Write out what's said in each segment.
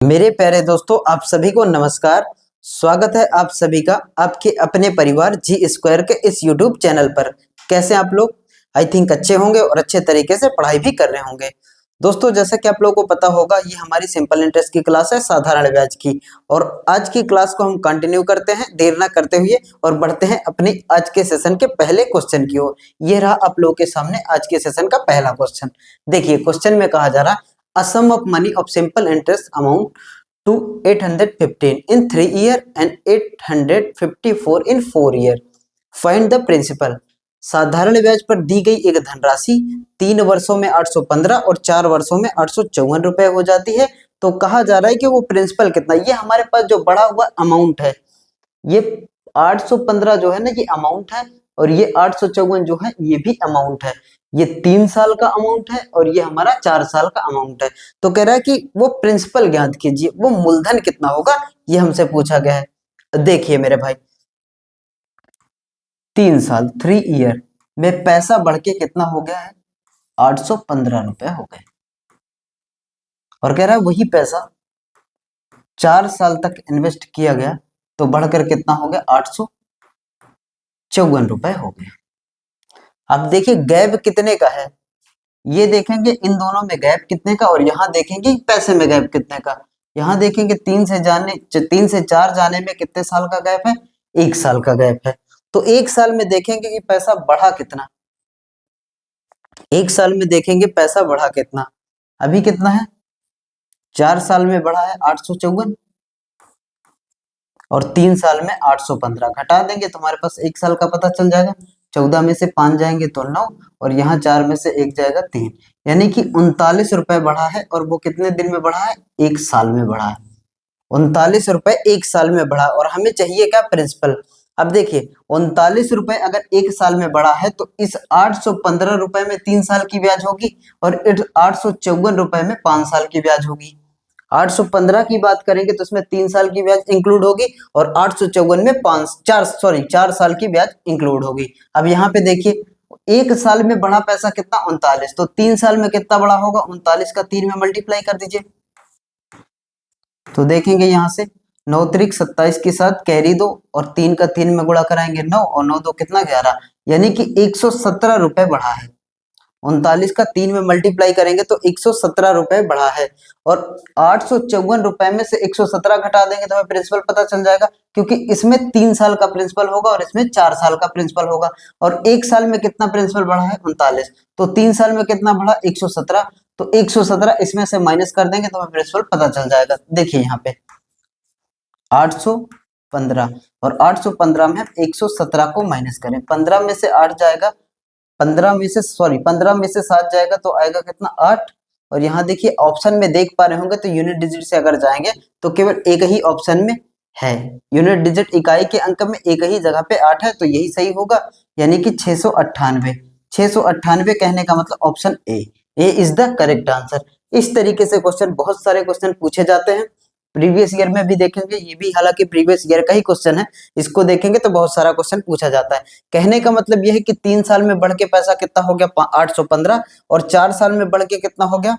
मेरे प्यारे दोस्तों, आप सभी को नमस्कार। स्वागत है आप सभी का आपके अपने परिवार जी स्क्वायर के इस यूट्यूब चैनल पर। कैसे आप लोग? आई थिंक अच्छे होंगे और अच्छे तरीके से पढ़ाई भी कर रहे होंगे। दोस्तों, जैसा कि आप लोगों को पता होगा, ये हमारी सिंपल इंटरेस्ट की क्लास है, साधारण ब्याज की। और आज की क्लास को हम कंटिन्यू करते हैं देर ना करते हुए और बढ़ते हैं अपनी आज के सेशन के पहले क्वेश्चन की ओर। ये रहा आप लोगों के सामने आज के सेशन का पहला क्वेश्चन। देखिए, क्वेश्चन में कहा जा रहा है a sum of money of simple interest amount to 815 in 3 year and 854 in 4 year. Find the principal. साधारण ब्याज पर दी गई एक धनराशि 3 वर्षों में 815 और 4 वर्षों में 854 रुपए हो जाती है। तो कहा जा रहा है कि वो प्रिंसिपल कितना, ये हमारे पास जो बढ़ा हुआ अमाउंट है, ये 815 जो है ना, ये अमाउंट है, और ये 854 जो है ये भी अमाउंट है। ये 3 साल का अमाउंट है और ये हमारा 4 साल का अमाउंट है। तो कह रहा है कि वो प्रिंसिपल ज्ञात कीजिए, वो मूलधन कितना होगा, ये हमसे पूछा गया है। देखिए मेरे भाई, 3 साल 3 ईयर में पैसा बढ़ के कितना हो गया है, 815 रुपए हो गए। और कह रहा है वही पैसा 4 साल तक इन्वेस्ट किया गया तो बढ़कर कितना हो गया, 854 रुपए हो गए। अब देखिए गैप कितने का है, ये देखेंगे इन दोनों में गैप कितने का, और यहाँ देखेंगे पैसे में गैप कितने का। यहाँ देखेंगे 3 से 4 जाने में कितने साल का गैप है, 1 साल का गैप है। तो 1 साल में देखेंगे कि पैसा बढ़ा कितना, 1 साल में देखेंगे पैसा बढ़ा कितना। अभी कितना है, 4 साल में बढ़ा है 854 और 3 साल में 815। घटा देंगे तो हमारे पास 1 साल का पता चल जाएगा। 14 में से 5 जाएंगे तो 9, और यहाँ 4 में से 1 जाएगा 3, यानी कि 39 रुपए बढ़ा है। और वो कितने दिन में बढ़ा है, 1 साल में बढ़ा है। 39 रुपए 1 साल में बढ़ा, और हमें चाहिए क्या, प्रिंसिपल। अब देखिए 39 रुपए अगर 1 साल में बढ़ा है तो इस 815 रुपए में 3 साल की ब्याज होगी, और 854 रुपए में 5 साल की ब्याज होगी। 815 की बात करेंगे तो इसमें 3 साल की ब्याज इंक्लूड होगी, और 854 में 4 साल की ब्याज इंक्लूड होगी। अब यहाँ पे देखिए 1 साल में बढ़ा पैसा कितना, 39, तो 3 साल में कितना बढ़ा होगा, 39 का 3 में मल्टीप्लाई कर दीजिए। तो देखेंगे यहाँ से 9 त्रिक 27 के साथ कैरी 2, और 3 का 3 में गुणा कराएंगे 9, और 9 2 कितना 11, यानी कि 117 रुपए बढ़ा है। 39 का 3 में मल्टीप्लाई करेंगे तो 117 रुपए बढ़ा है। और 854 रुपए में से 117 घटा देंगे तो हमें प्रिंसिपल पता चल जाएगा, क्योंकि इसमें 3 साल का प्रिंसिपल होगा और इसमें 4 साल का प्रिंसिपल होगा। और 1 साल में कितना प्रिंसिपल बढ़ा है, 39, तो 3 साल में कितना बढ़ा, 117, तो 117 इसमें से माइनस कर देंगे तो हमें प्रिंसिपल पता चल जाएगा। देखिए यहाँ पे 815, और 815 में हम 117 को माइनस करें, 15 में से 8 जाएगा, 15 में से 7 जाएगा तो आएगा कितना, 8। और यहाँ देखिए ऑप्शन में देख पा रहे होंगे तो यूनिट डिजिट से अगर जाएंगे तो केवल एक ही ऑप्शन में है, यूनिट डिजिट इकाई के अंक में एक ही जगह पे 8 है, तो यही सही होगा, यानी कि 698। 698 कहने का मतलब option A is the correct answer. इस तरीके से क्वेश्चन, बहुत सारे क्वेश्चन पूछे जाते हैं, प्रीवियस ईयर में भी देखेंगे, ये भी हालांकि प्रीवियस ईयर का ही क्वेश्चन है, इसको देखेंगे तो बहुत सारा क्वेश्चन पूछा जाता है। कहने का मतलब यह है कि 3 साल में बढ़ के पैसा कितना हो गया, 815, और 4 साल में बढ़ के कितना हो गया,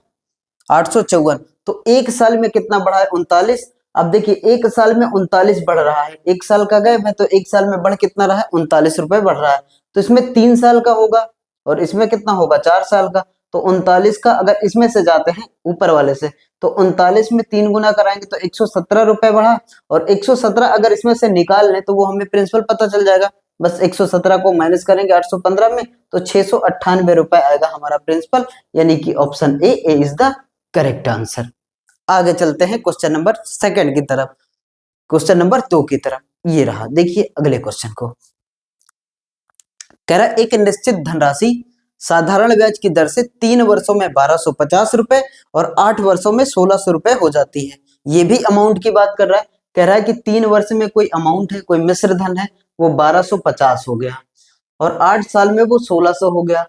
854। तो 1 साल में कितना बढ़ा है, 39। अब देखिए 1 साल में 39 बढ़ रहा है, 1 साल का गैप है, तो 1 साल में बढ़ कितना रहा है, 39 रुपए बढ़ रहा है। तो इसमें 3 साल का होगा और इसमें कितना होगा, 4 साल का। तो 39 का अगर इसमें से जाते हैं ऊपर वाले से, तो 39 में 3 गुना कराएंगे तो 117 रुपए बढ़ा, और 117 अगर इसमें से निकाल लें तो वो हमें प्रिंसिपल पता चल जाएगा। बस 117 को माइनस करेंगे 815 में तो 698 रुपए आएगा हमारा प्रिंसिपल, यानी कि option A is the correct answer. आगे चलते हैं क्वेश्चन नंबर सेकंड की तरफ, क्वेश्चन नंबर 2 की तरफ। ये रहा, देखिए अगले क्वेश्चन को। कह रहा एक निश्चित धनराशि साधारण ब्याज की दर से 3 वर्षों में 1250 रुपए और 8 वर्षों में 1600 रुपए हो जाती है। ये भी अमाउंट की बात कर रहा है। कह रहा है कि 3 वर्ष में कोई अमाउंट है, कोई मिश्र धन है, वो 1250 हो गया, और 8 साल में वो 1600 हो गया।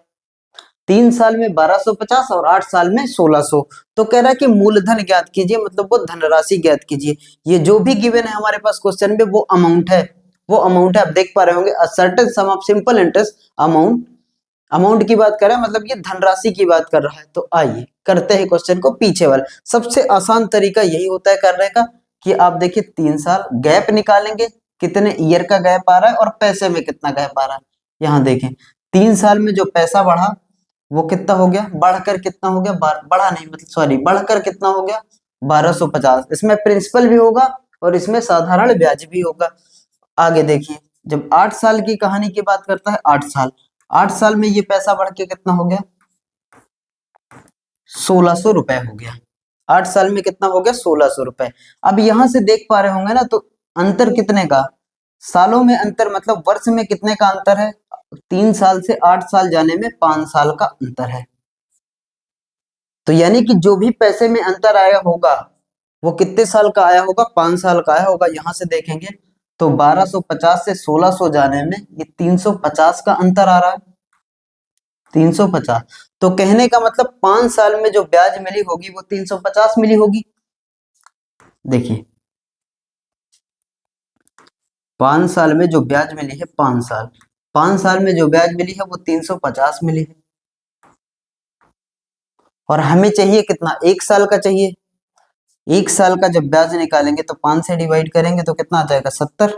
3 साल में 1250 और 8 साल में 1600। तो कह रहा है कि मूलधन ज्ञात कीजिए, मतलब वो धनराशि ज्ञात कीजिए। ये जो भी गिवन है हमारे पास क्वेश्चन में वो अमाउंट है, वो अमाउंट है, आप देख पा रहे होंगे, अ certain some of simple interest amount amount की बात कर रहा है, मतलब ये धनराशि की बात कर रहा है। तो आइए करते हैं क्वेश्चन को पीछे वाला। सबसे आसान तरीका यही होता है करने का कि आप देखिए 3 साल गैप निकालेंगे, कितने ईयर का गैप आ रहा है और पैसे में कितना गैप आ रहा है। यहाँ देखें 3 साल में जो पैसा बढ़ा वो कितना हो गया, बढ़कर कितना हो गया, बढ़ा नहीं मतलब सॉरी बढ़कर कितना हो गया 1250। इसमें प्रिंसिपल भी होगा और इसमें साधारण ब्याज भी होगा। आगे देखिए जब 8 साल की कहानी की बात करता है, 8 साल, 8 साल में ये पैसा बढ़ के कितना हो गया 1600 रुपए हो गया। 8 साल में कितना हो गया 1600 रुपए। अब यहां से देख पा रहे होंगे ना, तो अंतर कितने का, सालों में अंतर मतलब वर्ष में कितने का अंतर है, 3 साल से 8 साल जाने में 5 साल का अंतर है। तो यानी कि जो भी पैसे में अंतर आया होगा वो कितने साल का आया होगा, 5 साल का आया होगा। यहां से देखेंगे तो 1250 से 1600 जाने में ये 350 का अंतर आ रहा है, 350। तो कहने का मतलब 5 साल में जो ब्याज मिली होगी वो 350 मिली होगी। देखिए 5 साल में जो ब्याज मिली है, 5 साल, 5 साल में जो ब्याज मिली है वो 350 मिली है। और हमें चाहिए कितना, 1 साल का चाहिए। 1 साल का जब ब्याज निकालेंगे तो 5 से डिवाइड करेंगे तो कितना आ जाएगा 70।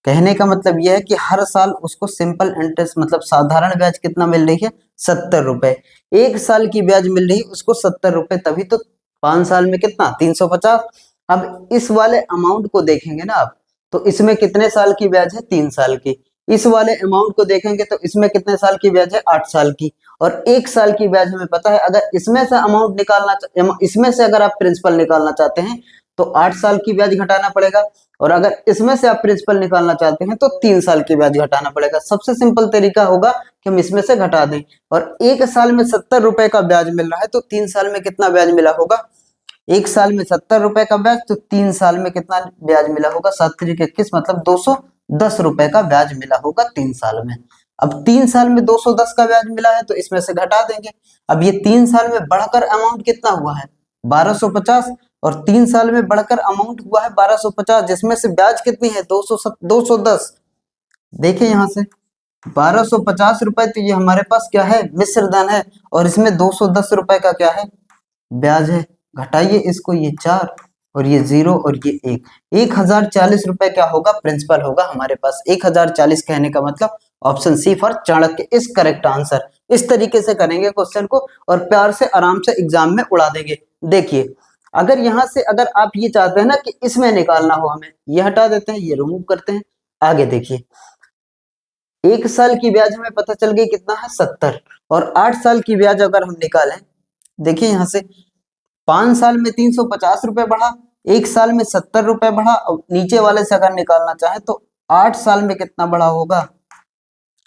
कहने का मतलब यह है कि हर साल उसको सिंपल इंटरेस्ट मतलब साधारण ब्याज कितना मिल रही है 70 रुपए। 1 साल की ब्याज मिल रही है उसको 70 रुपए, तभी तो 5 साल में कितना 350। अब इस वाले अमाउंट को देखेंगे ना आप, तो इसमें कितने साल की ब्याज है 3 साल की। इस वाले अमाउंट को देखेंगे तो इसमें कितने साल की ब्याज है 8 साल की। और 1 साल की ब्याज हमें पता है, अगर इसमें से अमाउंट निकालना, इसमें से अगर आप प्रिंसिपल निकालना चाहते हैं तो 8 साल की ब्याज घटाना पड़ेगा। और अगर इसमें से आप प्रिंसिपल निकालना चाहते हैं तो 3 साल की ब्याज घटाना पड़ेगा। सबसे सिंपल तरीका होगा कि हम इसमें से घटा दें। और 1 साल में 70 रुपए का ब्याज मिल रहा है तो 3 साल में कितना ब्याज मिला होगा, 1 साल में 70 रुपए का ब्याज तो 3 साल में कितना ब्याज मिला होगा, 7×21 मतलब 210 रुपए का ब्याज मिला होगा 3 साल में। अब 3 साल में 210 का ब्याज मिला है तो इसमें से घटा देंगे। अब ये 3 साल में बढ़कर अमाउंट कितना हुआ है 1250, और 3 साल में बढ़कर अमाउंट हुआ है 1250, जिसमें से ब्याज कितनी है 210। देखिए यहाँ से 1250 रुपए, तो ये हमारे पास क्या है मिश्र धन है, और इसमें 210 रुपए का क्या है ब्याज है। घटाइए इसको, ये 4 और ये 0 और ये 1, 1040 रुपए क्या होगा प्रिंसिपल होगा हमारे पास। 1040 कहने का मतलब option C for Chanakya is correct answer. इस तरीके से करेंगे क्वेश्चन को और प्यार से आराम से एग्जाम में उड़ा देंगे। देखिए अगर यहाँ से अगर आप ये चाहते हैं ना कि इसमें निकालना हो, हमें ये हटा देते हैं, ये रिमूव करते हैं। आगे देखिए 1 साल की ब्याज हमें पता चल गई कितना है 70, और 8 साल की ब्याज अगर हम निकालें, देखिए यहाँ से 5 साल में 350 रुपए बढ़ा, 1 साल में 70 रुपए बढ़ा, और नीचे वाले से अगर निकालना चाहे तो 8 साल में कितना बढ़ा होगा,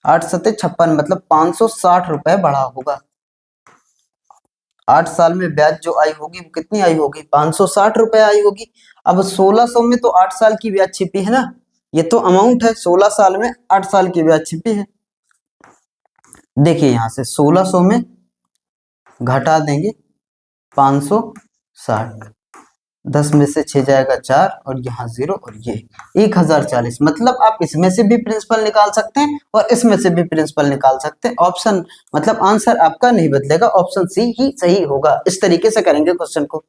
8×7=56 मतलब 560 रुपए बढ़ा होगा। 8 साल में ब्याज जो आई होगी वो कितनी आई होगी 560 रुपए आई होगी। अब 1600 में तो 8 साल की ब्याज छिपी है ना, ये तो अमाउंट है, 16 साल में 8 साल की ब्याज छिपी है। देखिए यहां से 1600 में घटा देंगे 560, 10 में से 6 जाएगा 4 और यहाँ 0 और ये 1040। मतलब आप इसमें से भी प्रिंसिपल निकाल सकते हैं और इसमें से भी प्रिंसिपल निकाल सकते हैं। ऑप्शन मतलब आंसर आपका नहीं बदलेगा, ऑप्शन सी ही सही होगा। इस तरीके से करेंगे क्वेश्चन को।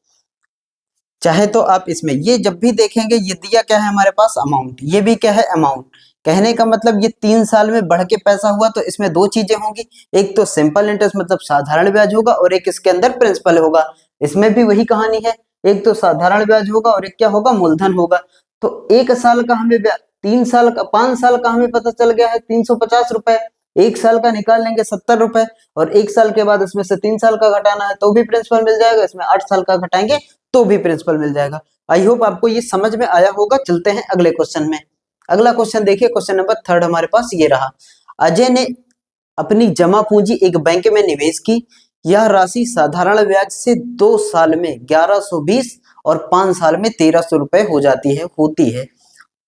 चाहे तो आप इसमें ये जब भी देखेंगे ये दिया क्या है हमारे पास अमाउंट, ये भी क्या है अमाउंट। कहने का मतलब ये 3 साल में बढ़ के पैसा हुआ तो इसमें दो चीजें होंगी, एक तो सिंपल इंटरेस्ट मतलब साधारण ब्याज होगा और एक इसके अंदर प्रिंसिपल होगा। इसमें भी वही कहानी है, एक तो साधारण ब्याज होगा और एक क्या होगा मूलधन होगा। तो 1 साल का हमें 3 साल का 5 साल का हमें पता चल गया है 350 रुपए, 1 साल का निकाल लेंगे 70 रुपए, और 1 साल के बाद इसमें से 3 साल का घटाना है तो भी प्रिंसिपल मिल जाएगा, इसमें 8 साल का घटाएंगे तो भी प्रिंसिपल मिल जाएगा। आई होप आपको ये समझ में आया होगा। चलते हैं अगले क्वेश्चन में। अगला क्वेश्चन देखिए, क्वेश्चन नंबर 3 हमारे पास ये रहा। अजय ने अपनी जमा पूंजी एक बैंक में निवेश की, यह राशि साधारण ब्याज से 2 साल में 1120 और 5 साल में 1300 रुपए हो जाती है होती है,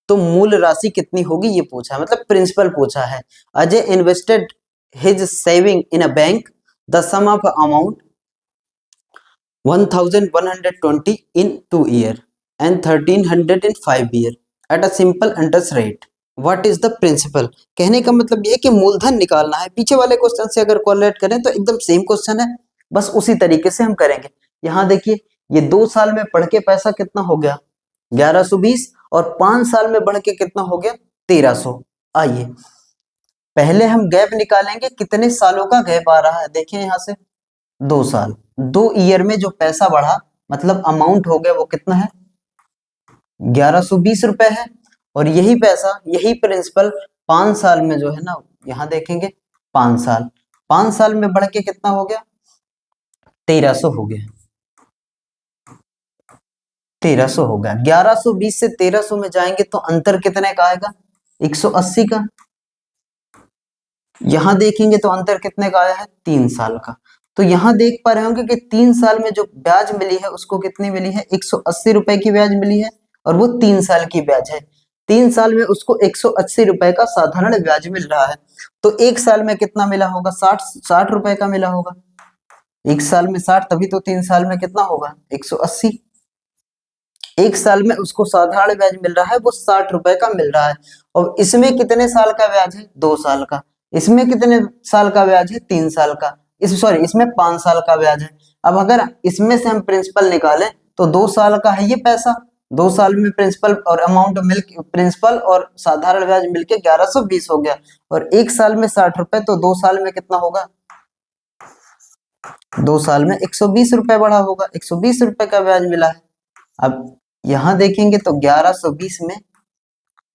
तो मूल राशि कितनी होगी ये पूछा है, मतलब प्रिंसिपल पूछा है। Ajay invested his saving in a bank, the sum of amount 1120 in 2 years and 1300 in 5 years at a simple interest rate. What is the principal. कहने का मतलब ये है कि मूलधन निकालना है। पीछे वाले क्वेश्चन से अगर कोरिलेट करें तो एकदम सेम क्वेश्चन है, बस उसी तरीके से हम करेंगे। यहाँ देखिए, ये 2 साल में पढ़ के पैसा कितना हो गया 1120, और 5 साल में बढ़ के कितना हो गया 1300। आइए पहले हम गैप निकालेंगे, कितने सालों का गैप आ रहा है। देखिए यहाँ से 2 साल, 2 ईयर में जो पैसा बढ़ा मतलब अमाउंट हो गया वो कितना है 1120 रुपए है। और यही पैसा, यही प्रिंसिपल 5 साल में जो है ना, यहाँ देखेंगे 5 साल में बढ़ के कितना हो गया 1300 हो गया, 1300 हो गया। 1120 से 1300 में जाएंगे तो अंतर कितने का आएगा 180 का। यहां देखेंगे तो अंतर कितने का आया है 3 साल का। तो यहां देख पा रहे होंगे कि 3 साल में जो ब्याज मिली है उसको कितनी मिली है 180 रुपए की ब्याज मिली है, और वो 3 साल की ब्याज है। 3 साल में उसको 180 रुपए का साधारण ब्याज मिल रहा है। तो 1 साल में कितना मिला होगा 60 रुपए का मिला होगा। 1 साल में 60, तभी तो 3 साल में कितना होगा 180। 1 साल में उसको साधारण ब्याज मिल रहा है वो 60 रुपए का मिल रहा है। और इसमें कितने साल का ब्याज है 2 साल का। इसमें कितने साल का ब्याज है 3 साल का। इसमें 5 साल का ब्याज है। अब अगर इसमें से हम प्रिंसिपल निकालें तो 2 साल का है ये पैसा। 2 साल में प्रिंसिपल और अमाउंट प्रिंसिपल और साधारण ब्याज मिलके 1120 हो गया। और 1 साल में 60 रुपए, तो 2 साल में कितना होगा 2 साल में 120 रुपए बढ़ा होगा, 120 रुपए का ब्याज मिला है। अब यहां देखेंगे तो 1120 में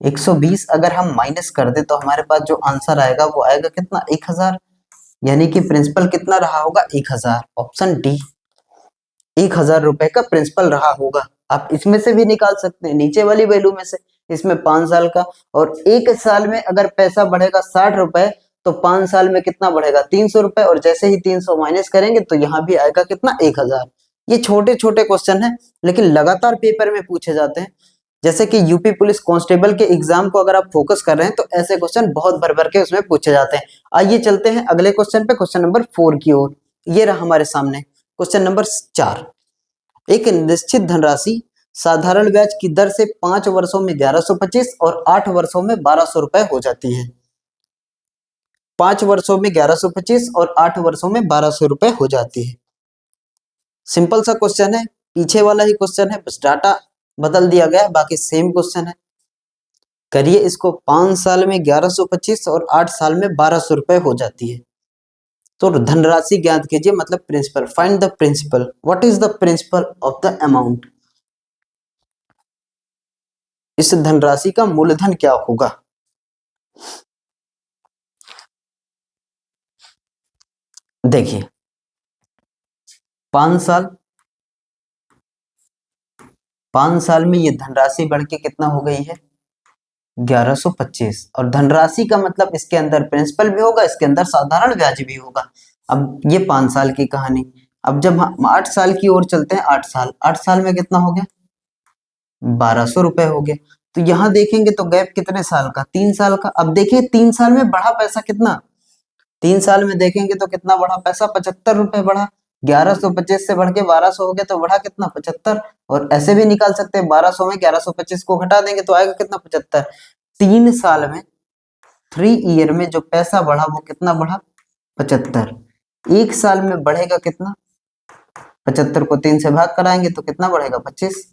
120 अगर हम माइनस कर दे तो हमारे पास जो आंसर आएगा वो आएगा कितना 1000। यानी कि प्रिंसिपल कितना रहा होगा 1000। ऑप्शन डी 1000 रुपए का प्रिंसिपल रहा होगा। आप इसमें से भी निकाल सकते हैं नीचे वाली वैल्यू में से। इसमें 5 साल का, और 1 साल में अगर पैसा बढ़ेगा 60 रुपए तो 5 साल में कितना बढ़ेगा 300 रुपए, और जैसे ही 300 माइनस करेंगे तो यहाँ भी आएगा कितना 1000। ये छोटे छोटे क्वेश्चन है लेकिन लगातार पेपर में पूछे जाते हैं। जैसे कि यूपी पुलिस कांस्टेबल के एग्जाम को अगर आप फोकस कर रहे हैं तो ऐसे क्वेश्चन बहुत भर भर के उसमें पूछे जाते हैं। आइए चलते हैं अगले क्वेश्चन पे, क्वेश्चन नंबर 4 की ओर। ये रहा हमारे सामने क्वेश्चन नंबर 4। एक निश्चित धनराशि साधारण ब्याज की दर से 5 वर्षों में 1125 और 8 वर्षों में 1200 रुपए हो जाती है। 5 वर्षों में 1125 और 8 वर्षों में 1200 रुपए हो जाती है। सिंपल सा क्वेश्चन है, पीछे वाला ही क्वेश्चन है, बस डाटा बदल दिया गया है, बाकी सेम क्वेश्चन है। करिए इसको, 5 साल में 1125 और 8 साल में 1200 रुपए हो जाती है। तो धनराशि ज्ञात कीजिए, मतलब principal. Find the principal. What is the principal of the amount. इस धनराशि का मूलधन क्या होगा। देखिए 5 साल, 5 साल में ये धनराशि बढ़ के कितना हो गई है 1125। और धनराशि का मतलब इसके अंदर प्रिंसिपल भी होगा, इसके अंदर साधारण ब्याज भी होगा। अब ये 5 साल की कहानी। अब जब हम 8 साल की ओर चलते हैं, 8 साल में कितना हो गया 1200 रुपए हो गए। तो यहां देखेंगे तो गैप कितने साल का 3 साल का। अब देखिए 3 साल में बढ़ा पैसा कितना, 3 साल में देखेंगे तो कितना बढ़ा पैसा 75 रुपए बढ़ा। 1125 से बढ़ के 1200 हो गया तो बढ़ा कितना 75। और ऐसे भी निकाल सकते हैं 1200 में 1125 को घटा देंगे तो आएगा कितना 75। 3 साल में 3 ईयर में जो पैसा बढ़ा वो कितना बढ़ा 75। 1 साल में बढ़ेगा कितना 75 को 3 से भाग कराएंगे तो कितना बढ़ेगा 25।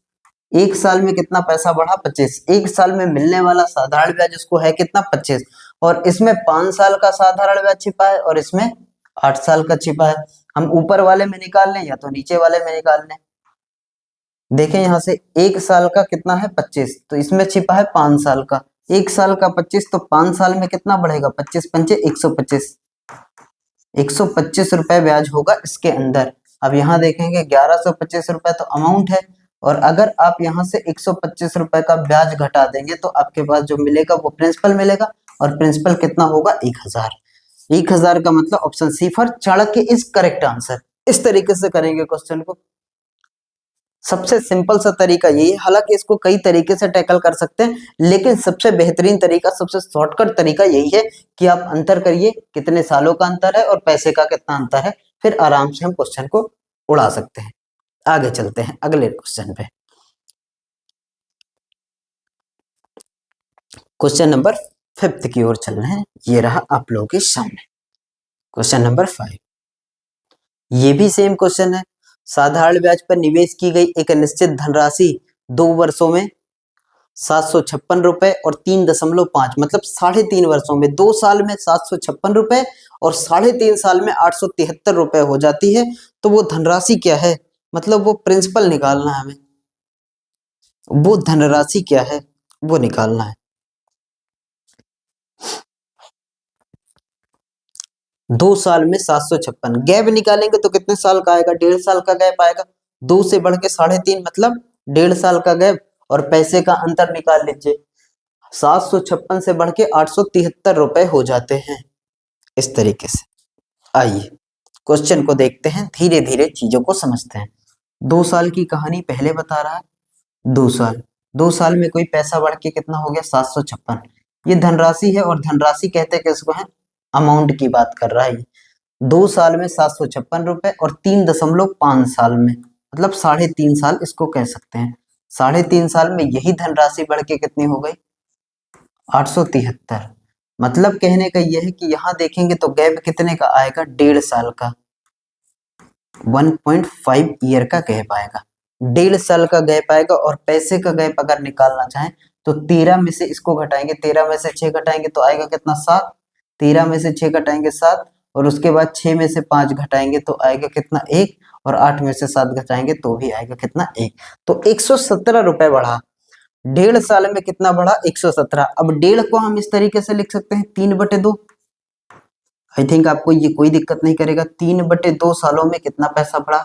1 साल में कितना पैसा बढ़ा 25। 1 साल में मिलने वाला साधारण ब्याज उसको है कितना 25। और इसमें 5 साल का साधारण ब्याज छिपा है और इसमें 8 साल का छिपा है। हम ऊपर वाले में निकाल लें या तो नीचे वाले में निकाल लें। देखें यहाँ से 1 साल का कितना है 25, तो इसमें छिपा है 5 साल का। 1 साल का 25, तो 5 साल में कितना बढ़ेगा 25 पंचे 125। 125 रुपए ब्याज होगा इसके अंदर। अब यहाँ देखेंगे 1125 रुपए तो अमाउंट है, और अगर आप यहाँ से 125 रुपए का ब्याज घटा देंगे तो आपके पास जो मिलेगा वो प्रिंसिपल मिलेगा। और प्रिंसिपल कितना होगा 1000। 1000 का मतलब option C for Chanakya is correct answer. इस तरीके से करेंगे क्वेश्चन को। सबसे सिंपल सा तरीका यही है, हालांकि इसको कई तरीके से टैकल कर सकते हैं लेकिन सबसे बेहतरीन तरीका, सबसे शॉर्टकट तरीका यही है कि आप अंतर करिए, कितने सालों का अंतर है और पैसे का कितना अंतर है, फिर आराम से हम क्वेश्चन को उड़ा सकते हैं। आगे चलते हैं अगले क्वेश्चन पे। क्वेश्चन नंबर 5 की ओर चल रहे हैं। ये रहा आप लोगों के सामने क्वेश्चन नंबर 5। ये भी सेम क्वेश्चन है। साधारण ब्याज पर निवेश की गई एक निश्चित धनराशि 2 वर्षों में 756 रुपए और 3.5 मतलब 3.5 वर्षों में, 2 साल में 756 रुपए और 3.5 साल में 873 रुपए हो जाती है। तो वो धनराशि क्या है, मतलब वो प्रिंसिपल निकालना है हमें, वो धनराशि क्या है वो निकालना है। 2 साल में 756, गैप निकालेंगे तो कितने साल का आएगा, 1.5 साल का गैप आएगा। 2 से बढ़ के 3.5 मतलब 1.5 साल का गैप, और पैसे का अंतर निकाल लीजिए, 756 से बढ़ के 873 रुपए हो जाते हैं। इस तरीके से आइए क्वेश्चन को देखते हैं, धीरे धीरे चीजों को समझते हैं। 2 साल की कहानी पहले बता रहा है। 2 साल में कोई पैसा बढ़ के कितना हो गया, 756। ये धनराशि है, और धनराशि कहते किसको है, अमाउंट की बात कर रहा है। 2 साल में 756 रुपए और 3.5 साल में मतलब 3.5 साल इसको कह सकते हैं। 3.5 साल में यही धनराशि बढ़ के कितनी हो गई, 873। मतलब कहने का यह है कि यहाँ देखेंगे तो गैप कितने का आएगा, 1.5 साल का, 1.5 ईयर का गैप आएगा, 1.5 साल का गैप आएगा। और पैसे का गैप अगर निकालना चाहें तो 13 में से इसको घटाएंगे, 13 में से 6 घटाएंगे तो आएगा कितना, 7। 13 में से 6 घटाएंगे 7, और उसके बाद 6 में से 5 घटाएंगे तो आएगा कितना, 1, और 8 में से 7 घटाएंगे तो भी आएगा कितना, 1। तो 117 रुपए बढ़ा। 1.5 साल में कितना बढ़ा, 117। अब 1.5 को हम इस तरीके से लिख सकते हैं 3/2। आई थिंक आपको ये कोई दिक्कत नहीं करेगा। 3/2 सालों में कितना पैसा बढ़ा,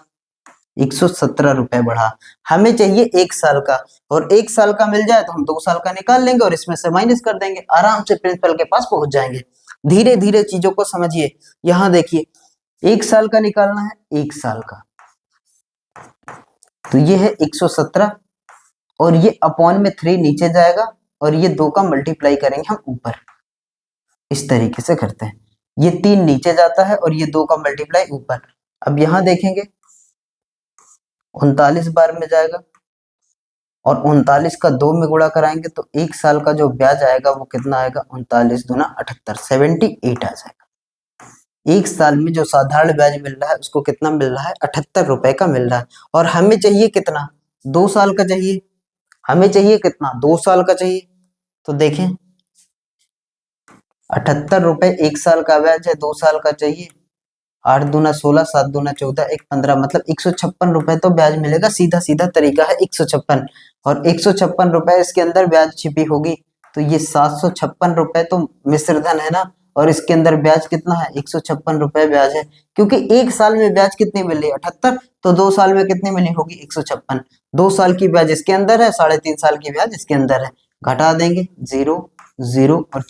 117 रुपए बढ़ा। हमें चाहिए 1 साल का, और 1 साल का मिल जाए तो हम 2 साल का निकाल लेंगे और इसमें से माइनस कर देंगे, आराम से प्रिंसिपल के पास पहुंच जाएंगे। धीरे धीरे चीजों को समझिए। यहां देखिए 1 साल का निकालना है, 1 साल का, तो ये है 117, और ये अपॉन में 3 नीचे जाएगा, और ये 2 का मल्टीप्लाई करेंगे हम ऊपर। इस तरीके से करते हैं, ये 3 नीचे जाता है और ये 2 का मल्टीप्लाई ऊपर। अब यहां देखेंगे 39 बार में जाएगा, और 39 का 2 में गुणा कराएंगे तो 1 साल का जो ब्याज आएगा वो कितना आएगा, 39 दूना 78, 78 आ जाएगा। 1 साल में जो साधारण ब्याज मिल रहा है उसको कितना मिल रहा है, 78 रुपए का मिल रहा है। और हमें चाहिए कितना, 2 साल का चाहिए। हमें चाहिए कितना, 2 साल का चाहिए। तो देखें 78 रुपए 1 साल का ब्याज है, 2 साल का चाहिए। 8 दूना 16, 7 दूना 14, 1 15, मतलब 156 रुपए तो ब्याज मिलेगा। सीधा सीधा तरीका है 156, और 156 रुपए इसके अंदर ब्याज छिपी होगी। तो ये 756 रुपए तो मिश्र धन है ना, और इसके अंदर ब्याज कितना है, 156 रुपए ब्याज है। क्योंकि 1 साल में ब्याज कितनी मिली, 78, तो 2 साल में कितनी मिली होगी, 156। 2 साल की ब्याज इसके अंदर है, 3.5 साल की ब्याज इसके अंदर है। घटा देंगे 0, 0 और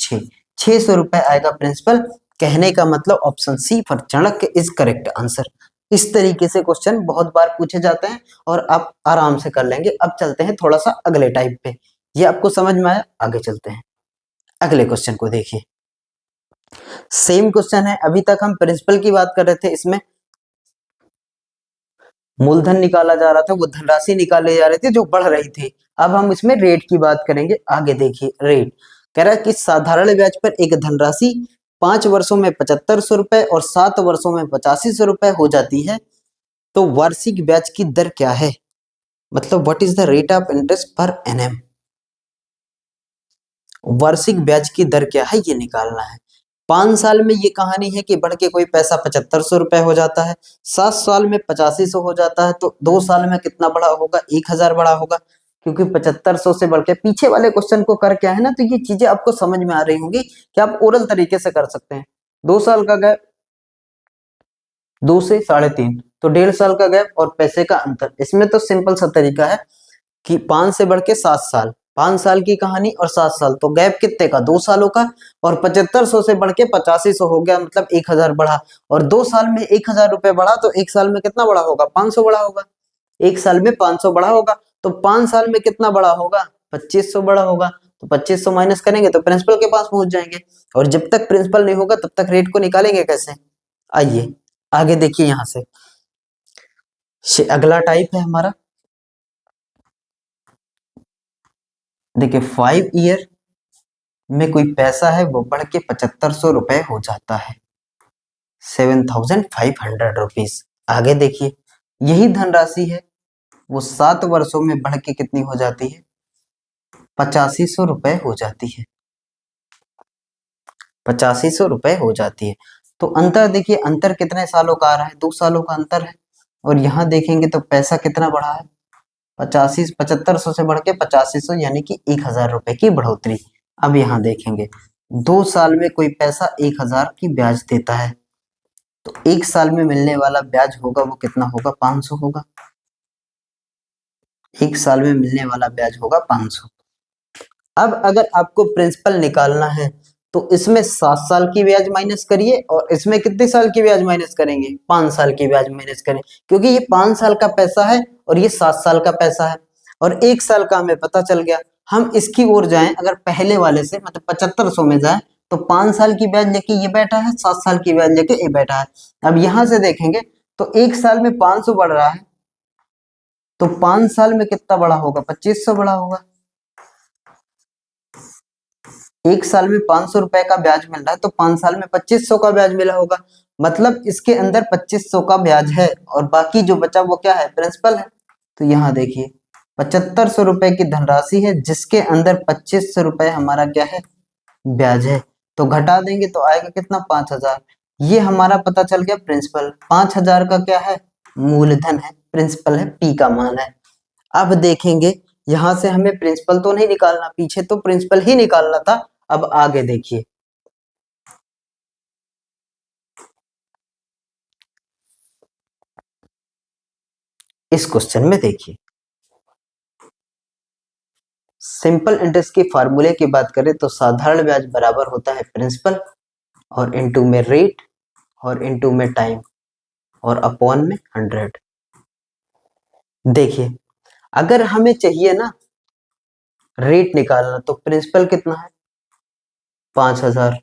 600 रुपए आएगा प्रिंसिपल। कहने का मतलब option C for Chanakya is correct answer. इस तरीके से क्वेश्चन बहुत बार पूछे जाते हैं और आप आराम से कर लेंगे। अब चलते हैं थोड़ा सा अगले टाइप पे, ये आपको समझ में आया, आगे चलते हैं। अगले क्वेश्चन को देखिए, सेम क्वेश्चन है। अभी तक हम प्रिंसिपल की बात कर रहे थे, इसमें मूलधन निकाला जा रहा था, वो धनराशि निकाले जा रहे थे जो बढ़ रही थी। अब हम इसमें रेट की बात करेंगे। आगे देखिए रेट कह रहा है कि साधारण ब्याज पर एक धनराशि 5 वर्षों में 7500 रुपए और 7 वर्षों में 8500 रुपए हो जाती है, तो वार्षिक ब्याज की दर क्या है, मतलब what is the rate of interest पर एनएम। वार्षिक ब्याज की दर क्या है ये निकालना है। 5 साल में ये कहानी है कि बढ़ के कोई पैसा 7500 रुपए हो जाता है, 7 साल में 8500 हो जाता है, तो 2 साल में कितना बड़ा होगा, 1000 बड़ा होगा। क्योंकि 7500 से बढ़ के पीछे वाले क्वेश्चन को कर क्या है ना, तो ये चीजें आपको समझ में आ रही होंगी कि आप ओरल तरीके से कर सकते हैं। 2 साल का गैप, 2 से 3.5, तो 1.5 साल का गैप और पैसे का अंतर। इसमें तो सिंपल सा तरीका है कि 5 से बढ़ के 7 साल, 5 साल की कहानी और 7 साल, तो गैप कितने का, 2 सालों का। और 7500 से बढ़ के 8500 हो गया, मतलब 1000 बढ़ा। और 2 साल में 1000 रुपए बढ़ा, तो 1 साल में कितना बड़ा होगा, 500 बड़ा होगा। 1 साल में 500 बड़ा होगा, तो 5 साल में कितना बड़ा होगा, 2500 बड़ा होगा। तो 2500 माइनस करेंगे तो प्रिंसिपल के पास पहुंच जाएंगे। और जब तक प्रिंसिपल नहीं होगा तब तक रेट को निकालेंगे कैसे। आइए आगे देखिए, यहां से अगला टाइप है हमारा। देखिए 5 ईयर में कोई पैसा है वो बढ़ के 7500 रुपए हो जाता है, 7500 रुपीज। आगे देखिए, यही धनराशि है वो 7 वर्षों में बढ़ के कितनी हो जाती है, 8500 रुपए हो जाती है, 8500 रुपए हो जाती है। तो अंतर देखिए, अंतर कितने सालों का आ रहा है, 2 सालों का अंतर है। और यहाँ देखेंगे तो पैसा कितना बढ़ा है, 7500 से बढ़ के 8500, यानी कि 1000 रुपए की बढ़ोतरी। अब यहाँ देखेंगे 2 साल में कोई पैसा 1000 की ब्याज देता है, तो 1 साल में मिलने वाला ब्याज होगा वो कितना होगा, 500 होगा। 1 साल में मिलने वाला ब्याज होगा 500। अब अगर आपको प्रिंसिपल निकालना है तो इसमें 7 साल की ब्याज माइनस करिए, और इसमें कितने साल की ब्याज माइनस करेंगे, 5 साल की ब्याज माइनस करें, क्योंकि ये 5 साल का पैसा है और ये 7 साल का पैसा है, और 1 साल का हमें पता चल गया। हम इसकी ओर जाएं, अगर पहले वाले से मतलब 7500 में जाएं, तो 5 साल की ब्याज लेके ये बैठा है, 7 साल की ब्याज लेके ये बैठा है। अब यहां से देखेंगे तो 1 साल में 500 बढ़ रहा है, तो 5 साल में कितना बड़ा होगा, 2500 बड़ा होगा। 1 साल में 500 रुपए का ब्याज मिल रहा है, तो 5 साल में 2500 का ब्याज मिला होगा, मतलब इसके अंदर 2500 का ब्याज है, और बाकी जो बचा वो क्या है, प्रिंसिपल है। तो यहाँ देखिए 7500 रुपए की धनराशि है जिसके अंदर 2500 रुपए हमारा क्या है, ब्याज है। तो घटा देंगे तो आएगा कितना, 5000। ये हमारा पता चल गया प्रिंसिपल। 5000 का क्या है, मूलधन है, प्रिंसिपल है, पी का मान है। अब देखेंगे यहां से हमें प्रिंसिपल तो नहीं निकालना, पीछे तो प्रिंसिपल ही निकालना था। अब आगे देखिए, इस क्वेश्चन में देखिए, सिंपल इंटरेस्ट के फार्मूले की बात करें तो साधारण ब्याज बराबर होता है प्रिंसिपल और इनटू में रेट और इनटू में टाइम और अपॉन में 100। देखिए अगर हमें चाहिए ना रेट निकालना, तो प्रिंसिपल कितना है, 5000,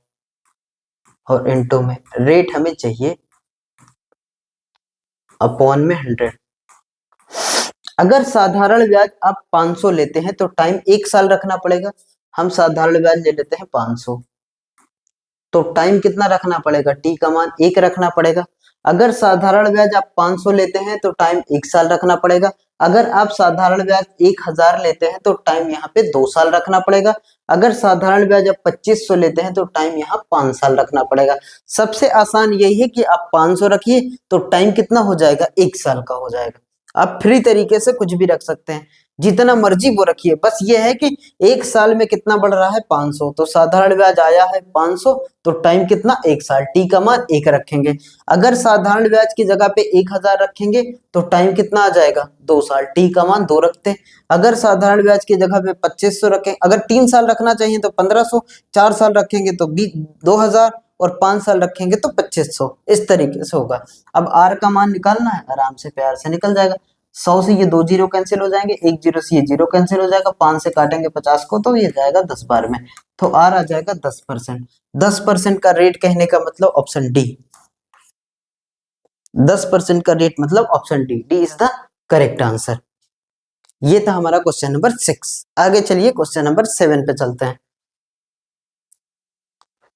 और इनटू में रेट हमें चाहिए अपॉन में 100। अगर साधारण ब्याज आप 500 लेते हैं तो टाइम 1 साल रखना पड़ेगा। हम साधारण ब्याज ले लेते हैं 500, तो टाइम कितना रखना पड़ेगा, टी का मान 1 रखना पड़ेगा। अगर साधारण ब्याज आप 500 लेते हैं तो टाइम 1 साल रखना पड़ेगा। अगर आप साधारण ब्याज 1000 लेते हैं तो टाइम यहाँ पे 2 साल रखना पड़ेगा। अगर साधारण ब्याज आप 2500 लेते हैं तो टाइम यहाँ 5 साल रखना पड़ेगा। सबसे आसान यही है कि आप 500 रखिए तो टाइम कितना हो जाएगा, 1 साल का हो जाएगा। आप फ्री तरीके से कुछ भी रख सकते हैं, जितना मर्जी वो रखिए, बस ये है कि 1 साल में कितना बढ़ रहा है, 500, तो साधारण ब्याज आया है 500, तो टाइम कितना, 1 साल, टी का मान 1 रखेंगे। अगर साधारण ब्याज की जगह पे 1000 रखेंगे तो टाइम कितना आ जाएगा, 2 साल, टी का मान 2 रखते हैं। अगर साधारण ब्याज की जगह पे 2500 रखें, अगर 3 साल रखना चाहिए तो 1500, 4 साल रखेंगे तो 2000, और 5 साल रखेंगे तो 2500। इस तरीके से होगा। अब आर का मान निकालना है, आराम से प्यार से निकल जाएगा। 100 से ये 2 जीरो कैंसिल हो जाएंगे, 1 जीरो से ये जीरो कैंसिल हो जाएगा, 5 से काटेंगे 50 को तो ये जाएगा 10 बार में, तो आर आ जाएगा 10%। 10% का रेट कहने का मतलब ऑप्शन डी, 10% का रेट मतलब option D, D is the correct answer. ये था हमारा क्वेश्चन नंबर 6। आगे चलिए क्वेश्चन नंबर 7 पे चलते हैं।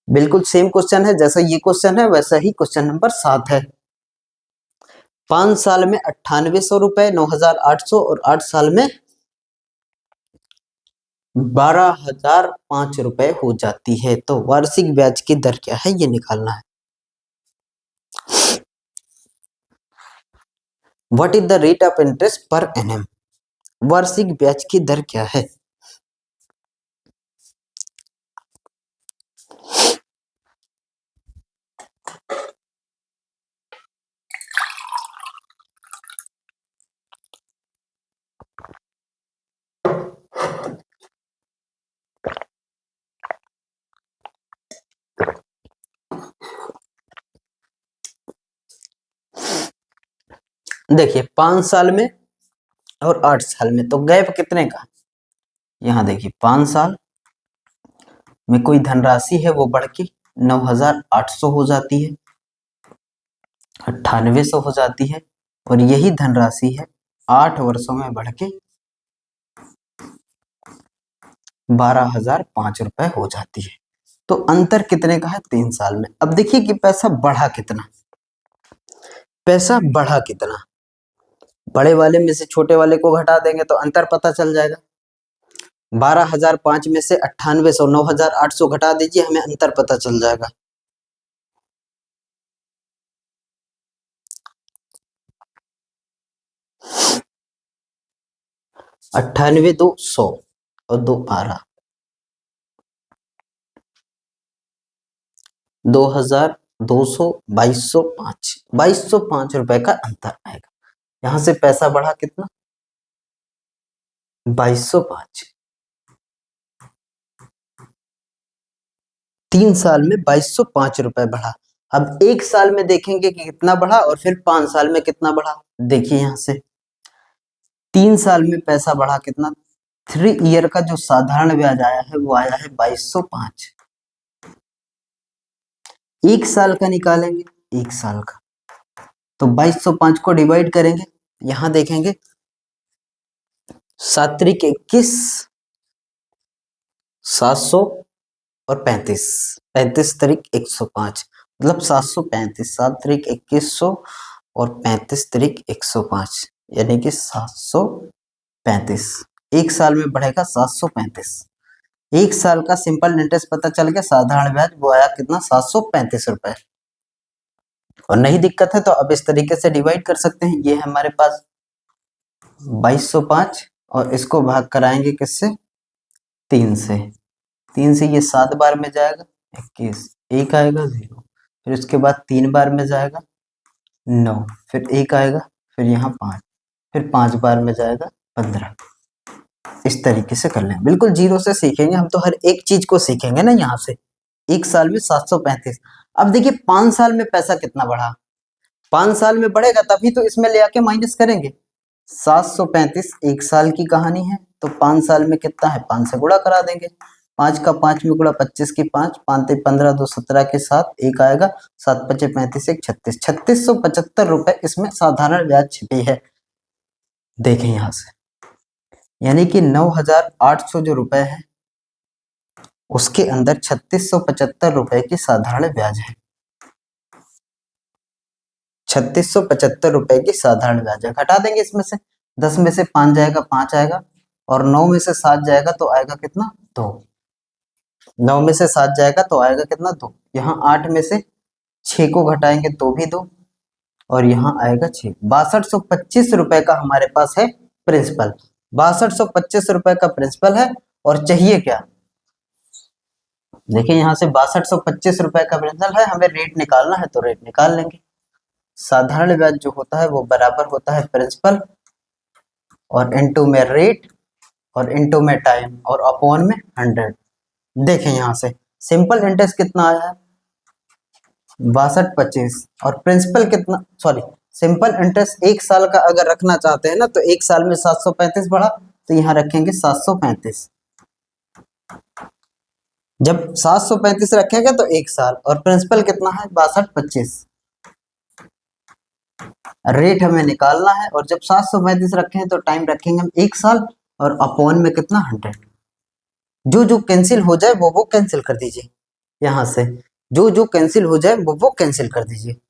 बिल्कुल सेम क्वेश्चन है, जैसा ये क्वेश्चन है वैसा ही क्वेश्चन नंबर 7 है। 5 साल में 9800 रुपए, 9800, और 8 साल में 12005 रुपए हो जाती है। तो वार्षिक ब्याज की दर क्या है ये निकालना है। What is the rate of interest per annum, वार्षिक ब्याज की दर क्या है। देखिए 5 साल में और 8 साल में तो गैप कितने का, यहां देखिए 5 साल में कोई धनराशि है वो बढ़ के 9800 हो जाती है, 9800 हो जाती है, और यही धनराशि है 8 वर्षों में बढ़ के 12,005 रुपए हो जाती है। तो अंतर कितने का है? 3 साल में। अब देखिए कि पैसा बढ़ा कितना, पैसा बढ़ा कितना। बड़े वाले में से छोटे वाले को घटा देंगे तो अंतर पता चल जाएगा। 12,005 में से 9800 9,800 घटा दीजिए, हमें अंतर पता चल जाएगा। 98 2 100 और 2 12, 2,200, 2,205, 2,205 रुपए का अंतर आएगा। यहां से पैसा बढ़ा कितना? 2,205। 3 साल में 2,205 रुपए बढ़ा। अब 1 साल में देखेंगे कि कितना बढ़ा और फिर 5 साल में कितना बढ़ा। देखिए यहां से 3 साल में पैसा बढ़ा कितना? 3 ईयर का जो साधारण ब्याज आया है वो आया है 2,205। 1 साल का निकालेंगे, 1 साल का, तो 2,205 को डिवाइड करेंगे। यहां देखेंगे 7 त्रिक 21, 700 और 35, 35 त्रिक 105, मतलब 735। 7 त्रिक 2100 और 35 त्रिक 105, यानी कि 735। 1 साल में बढ़ेगा 735। 1 साल का सिंपल इंटरेस्ट पता चल गया, साधारण ब्याज वो आया कितना? 735 रुपए। और नहीं दिक्कत है तो अब इस तरीके से डिवाइड कर सकते हैं। ये है हमारे पास 2,205 और इसको भाग कराएंगे किससे? 3 से। 3 से ये 7 बार में जाएगा 21, एक आएगा 0, फिर उसके बाद 3 बार में जाएगा 9, फिर एक आएगा, फिर यहाँ 5, फिर 5 बार में जाएगा 15। इस तरीके से कर लें, बिल्कुल जीरो से सीखेंगे हम तो, हर एक चीज को सीखेंगे ना यहाँ से। 1 साल में 735। अब देखिए 5 साल में पैसा कितना बढ़ा। 5 साल में बढ़ेगा तभी तो इसमें ले आके माइनस करेंगे। 735 1 साल की कहानी है, तो 5 साल में कितना है? 5 से गुणा करा देंगे। 5 का 5 में गुणा, 25 की 5, 5 ते 15, 2 17 के 7, एक आएगा, 7 पचे 35, 1 36, 3675 रुपए इसमें साधारण ब्याज छिपी है। देखें यहां से, यानी कि 9,800 जो रुपए है उसके अंदर 3675 रुपए की साधारण ब्याज है। 3675 रुपए की साधारण ब्याज है। घटा देंगे इसमें से, 10 में से 5 जाएगा 5 आएगा, और 9 में से 7 जाएगा तो आएगा कितना? 2। 9 में से 7 जाएगा तो आएगा कितना? 2। यहाँ 8 में से 6 को घटाएंगे तो भी 2, और यहाँ आएगा 6। 6225 रुपए का हमारे पास है प्रिंसिपल। 6225 रुपए का प्रिंसिपल है, और चाहिए क्या? देखिए यहाँ से 6225 रुपए का प्रिंसिपल है, हमें रेट निकालना है तो रेट निकाल लेंगे। साधारण ब्याज जो होता है वो बराबर होता है प्रिंसिपल और इनटू में रेट और इनटू में टाइम और अपॉन में 100। देखें यहाँ से सिंपल इंटरेस्ट कितना आया है? 6225, और प्रिंसिपल कितना, सॉरी, सिंपल इंटरेस्ट 1 साल का अगर रखना चाहते हैं ना तो 1 साल में 735 बढ़ा, तो यहाँ रखेंगे 735। जब 735 रखेंगे तो 1 साल, और प्रिंसिपल कितना है? 6225। रेट हमें निकालना है, और जब 735 रखे हैं तो टाइम रखेंगे हम 1 साल, और अपॉन में कितना? 100। जो जो कैंसिल हो जाए वो कैंसिल कर दीजिए। यहाँ से जो जो कैंसिल हो जाए वो कैंसिल कर दीजिए।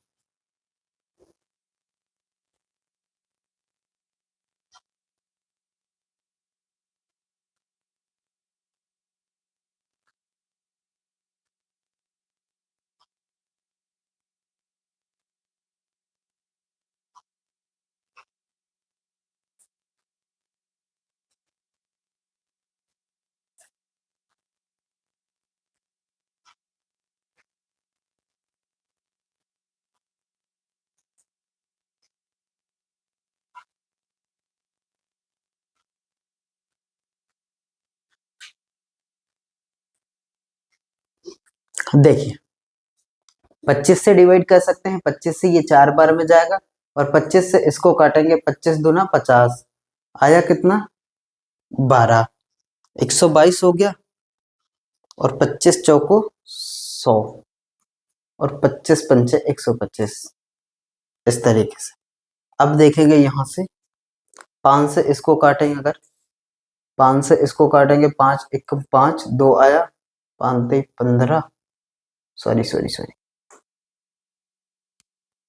देखिए 25 से डिवाइड कर सकते हैं, 25 से ये 4 बार में जाएगा, और 25 से इसको काटेंगे, 25 दूना 50, आया कितना? 12। 122 हो गया, और 25 चौको 100, और 25 पंचे 125। इस तरीके से अब देखेंगे यहाँ से 5 से इसको काटेंगे अगर, 5 से इसको काटेंगे, 5 1 5, 2 आया, 5 3 15, सॉरी सॉरी सॉरी,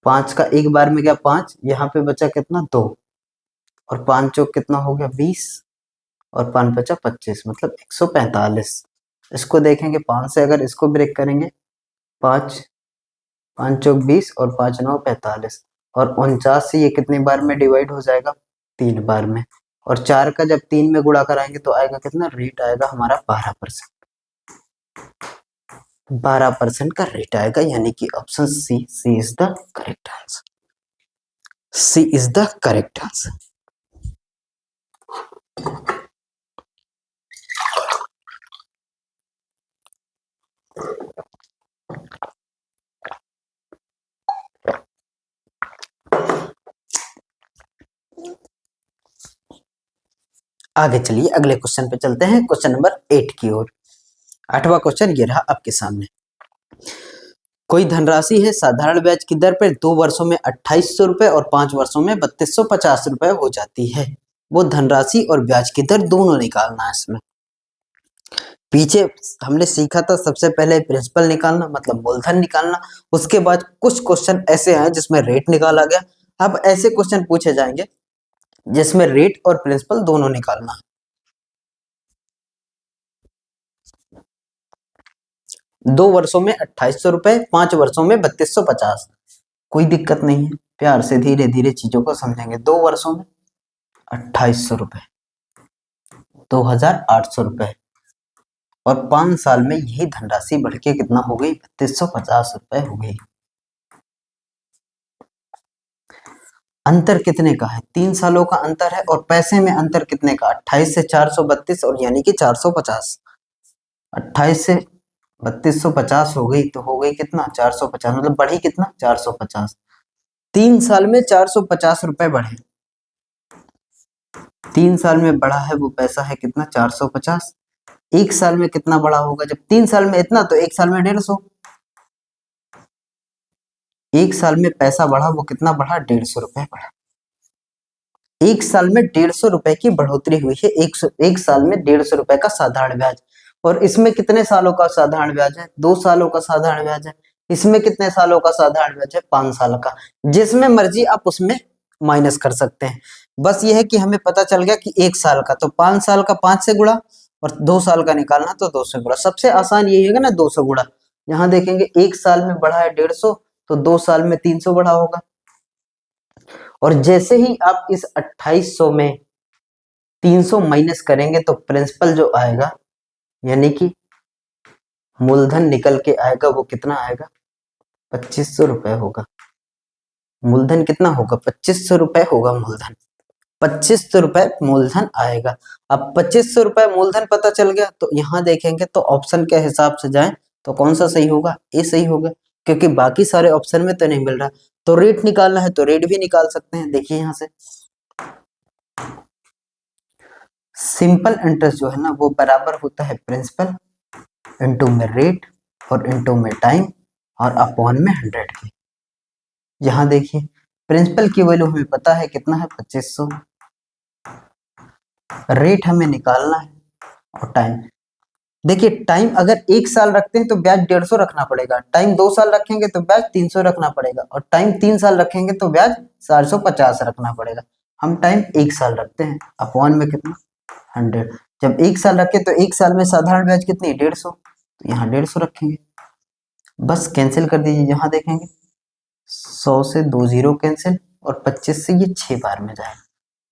5 का एक बार में गया 5, यहाँ पे बचा कितना 2, और 5 चौक कितना हो गया 20, और 5 बचा 25, मतलब 145। इसको देखेंगे 5 से अगर इसको ब्रेक करेंगे, 5 5 चौक 20 और 5 9 45, और 49 से ये कितनी बार में डिवाइड हो जाएगा, 3 बार में। और 4 का जब 3 में गुणा कराएंगे तो आएगा कितना, रेट आएगा हमारा 12%। 12% का रेट आएगा, यानी कि option C is the correct answer. C is the correct answer. आगे चलिए अगले क्वेश्चन पे चलते हैं, क्वेश्चन नंबर 8 की ओर। 8वां क्वेश्चन ये रहा आपके सामने। कोई धनराशि है साधारण ब्याज की दर पर 2 वर्षों में 2800 रुपए और 5 वर्षों में 3250 रुपए हो जाती है। वो धनराशि और ब्याज की दर दोनों निकालना है। इसमें पीछे हमने सीखा था सबसे पहले प्रिंसिपल निकालना, मतलब मूलधन निकालना। उसके बाद कुछ क्वेश्चन ऐसे हैं जिसमें रेट निकाला गया। अब ऐसे क्वेश्चन पूछे जाएंगे जिसमें रेट और प्रिंसिपल दोनों निकालना है। 2 वर्षों में 2800 रुपए, 5 वर्षों में 3250। कोई दिक्कत नहीं है, प्यार से धीरे धीरे चीजों को समझेंगे। 2 वर्षों में 2800 रुपए, 2800 रुपए, और 5 साल में यही धनराशि बढ़ के कितना हो गई, 3250 रुपए हो गई। अंतर कितने का है, 3 सालों का अंतर है, और पैसे में अंतर कितने का, 28 से 432, और यानी कि 450। 28 से 3250 हो गई, तो हो गई कितना 450, मतलब बढ़ी कितना 450। 3 साल में 450 रुपए बढ़े, 3 साल में बढ़ा है वो पैसा है कितना 450। 1 साल में कितना बढ़ा होगा, जब 3 साल में इतना तो 1 साल में 150। 1 साल में पैसा बढ़ा वो कितना बढ़ा, 150 रुपए बढ़ा। 1 साल में 150 रुपए की बढ़ोतरी हुई है। 1 साल में 150 रुपए का साधारण ब्याज। और इसमें कितने सालों का साधारण ब्याज है, 2 सालों का साधारण ब्याज है। इसमें कितने सालों का साधारण ब्याज है, 5 साल का। जिसमें मर्जी आप उसमें माइनस कर सकते हैं। बस ये है कि हमें पता चल गया कि 1 साल का तो 5 साल का 5 से गुणा, और 2 साल का निकालना तो 2 से गुणा। सबसे आसान यही है ना, 2 से गुणा। यहाँ देखेंगे 1 साल में बढ़ा है 150, तो 2 साल में 300 बढ़ा होगा। और जैसे ही आप इस 2800 में 300 माइनस करेंगे तो प्रिंसिपल जो आएगा, यानी कि मूलधन निकल के आएगा, वो कितना आएगा, 2500 रुपए होगा। मूलधन कितना होगा, 2500 रुपए होगा मूलधन। 2500 रुपए मूलधन आएगा। अब 2500 रुपए मूलधन पता चल गया, तो यहाँ देखेंगे तो ऑप्शन के हिसाब से जाएं तो कौन सा सही होगा, ए सही होगा, क्योंकि बाकी सारे ऑप्शन में तो नहीं मिल रहा। तो रेट निकालना है तो रेट भी निकाल सकते हैं। देखिए यहाँ से सिंपल इंटरेस्ट जो है ना, वो बराबर होता है प्रिंसिपल इंटू में रेट और इंटू में टाइम और अपॉन में 100 के। यहाँ देखिए प्रिंसिपल की वैल्यू हमें पता है कितना है, 2500। रेट हमें निकालना है, और टाइम देखिए, टाइम अगर 1 साल रखते हैं तो ब्याज 150 रखना पड़ेगा। टाइम 2 साल रखेंगे तो ब्याज 300 रखना पड़ेगा, और टाइम 3 साल रखेंगे तो ब्याज 450 रखना पड़ेगा। हम टाइम 1 साल रखते हैं, अपॉन में कितना 100। जब 1 साल रखे तो 1 साल में साधारण ब्याज कितनी, 150, तो यहाँ 150 रखेंगे। बस कैंसिल कर दीजिए, यहाँ देखेंगे 100 से 2 जीरो कैंसिल, और 25 से ये 6 बार में जाएगा,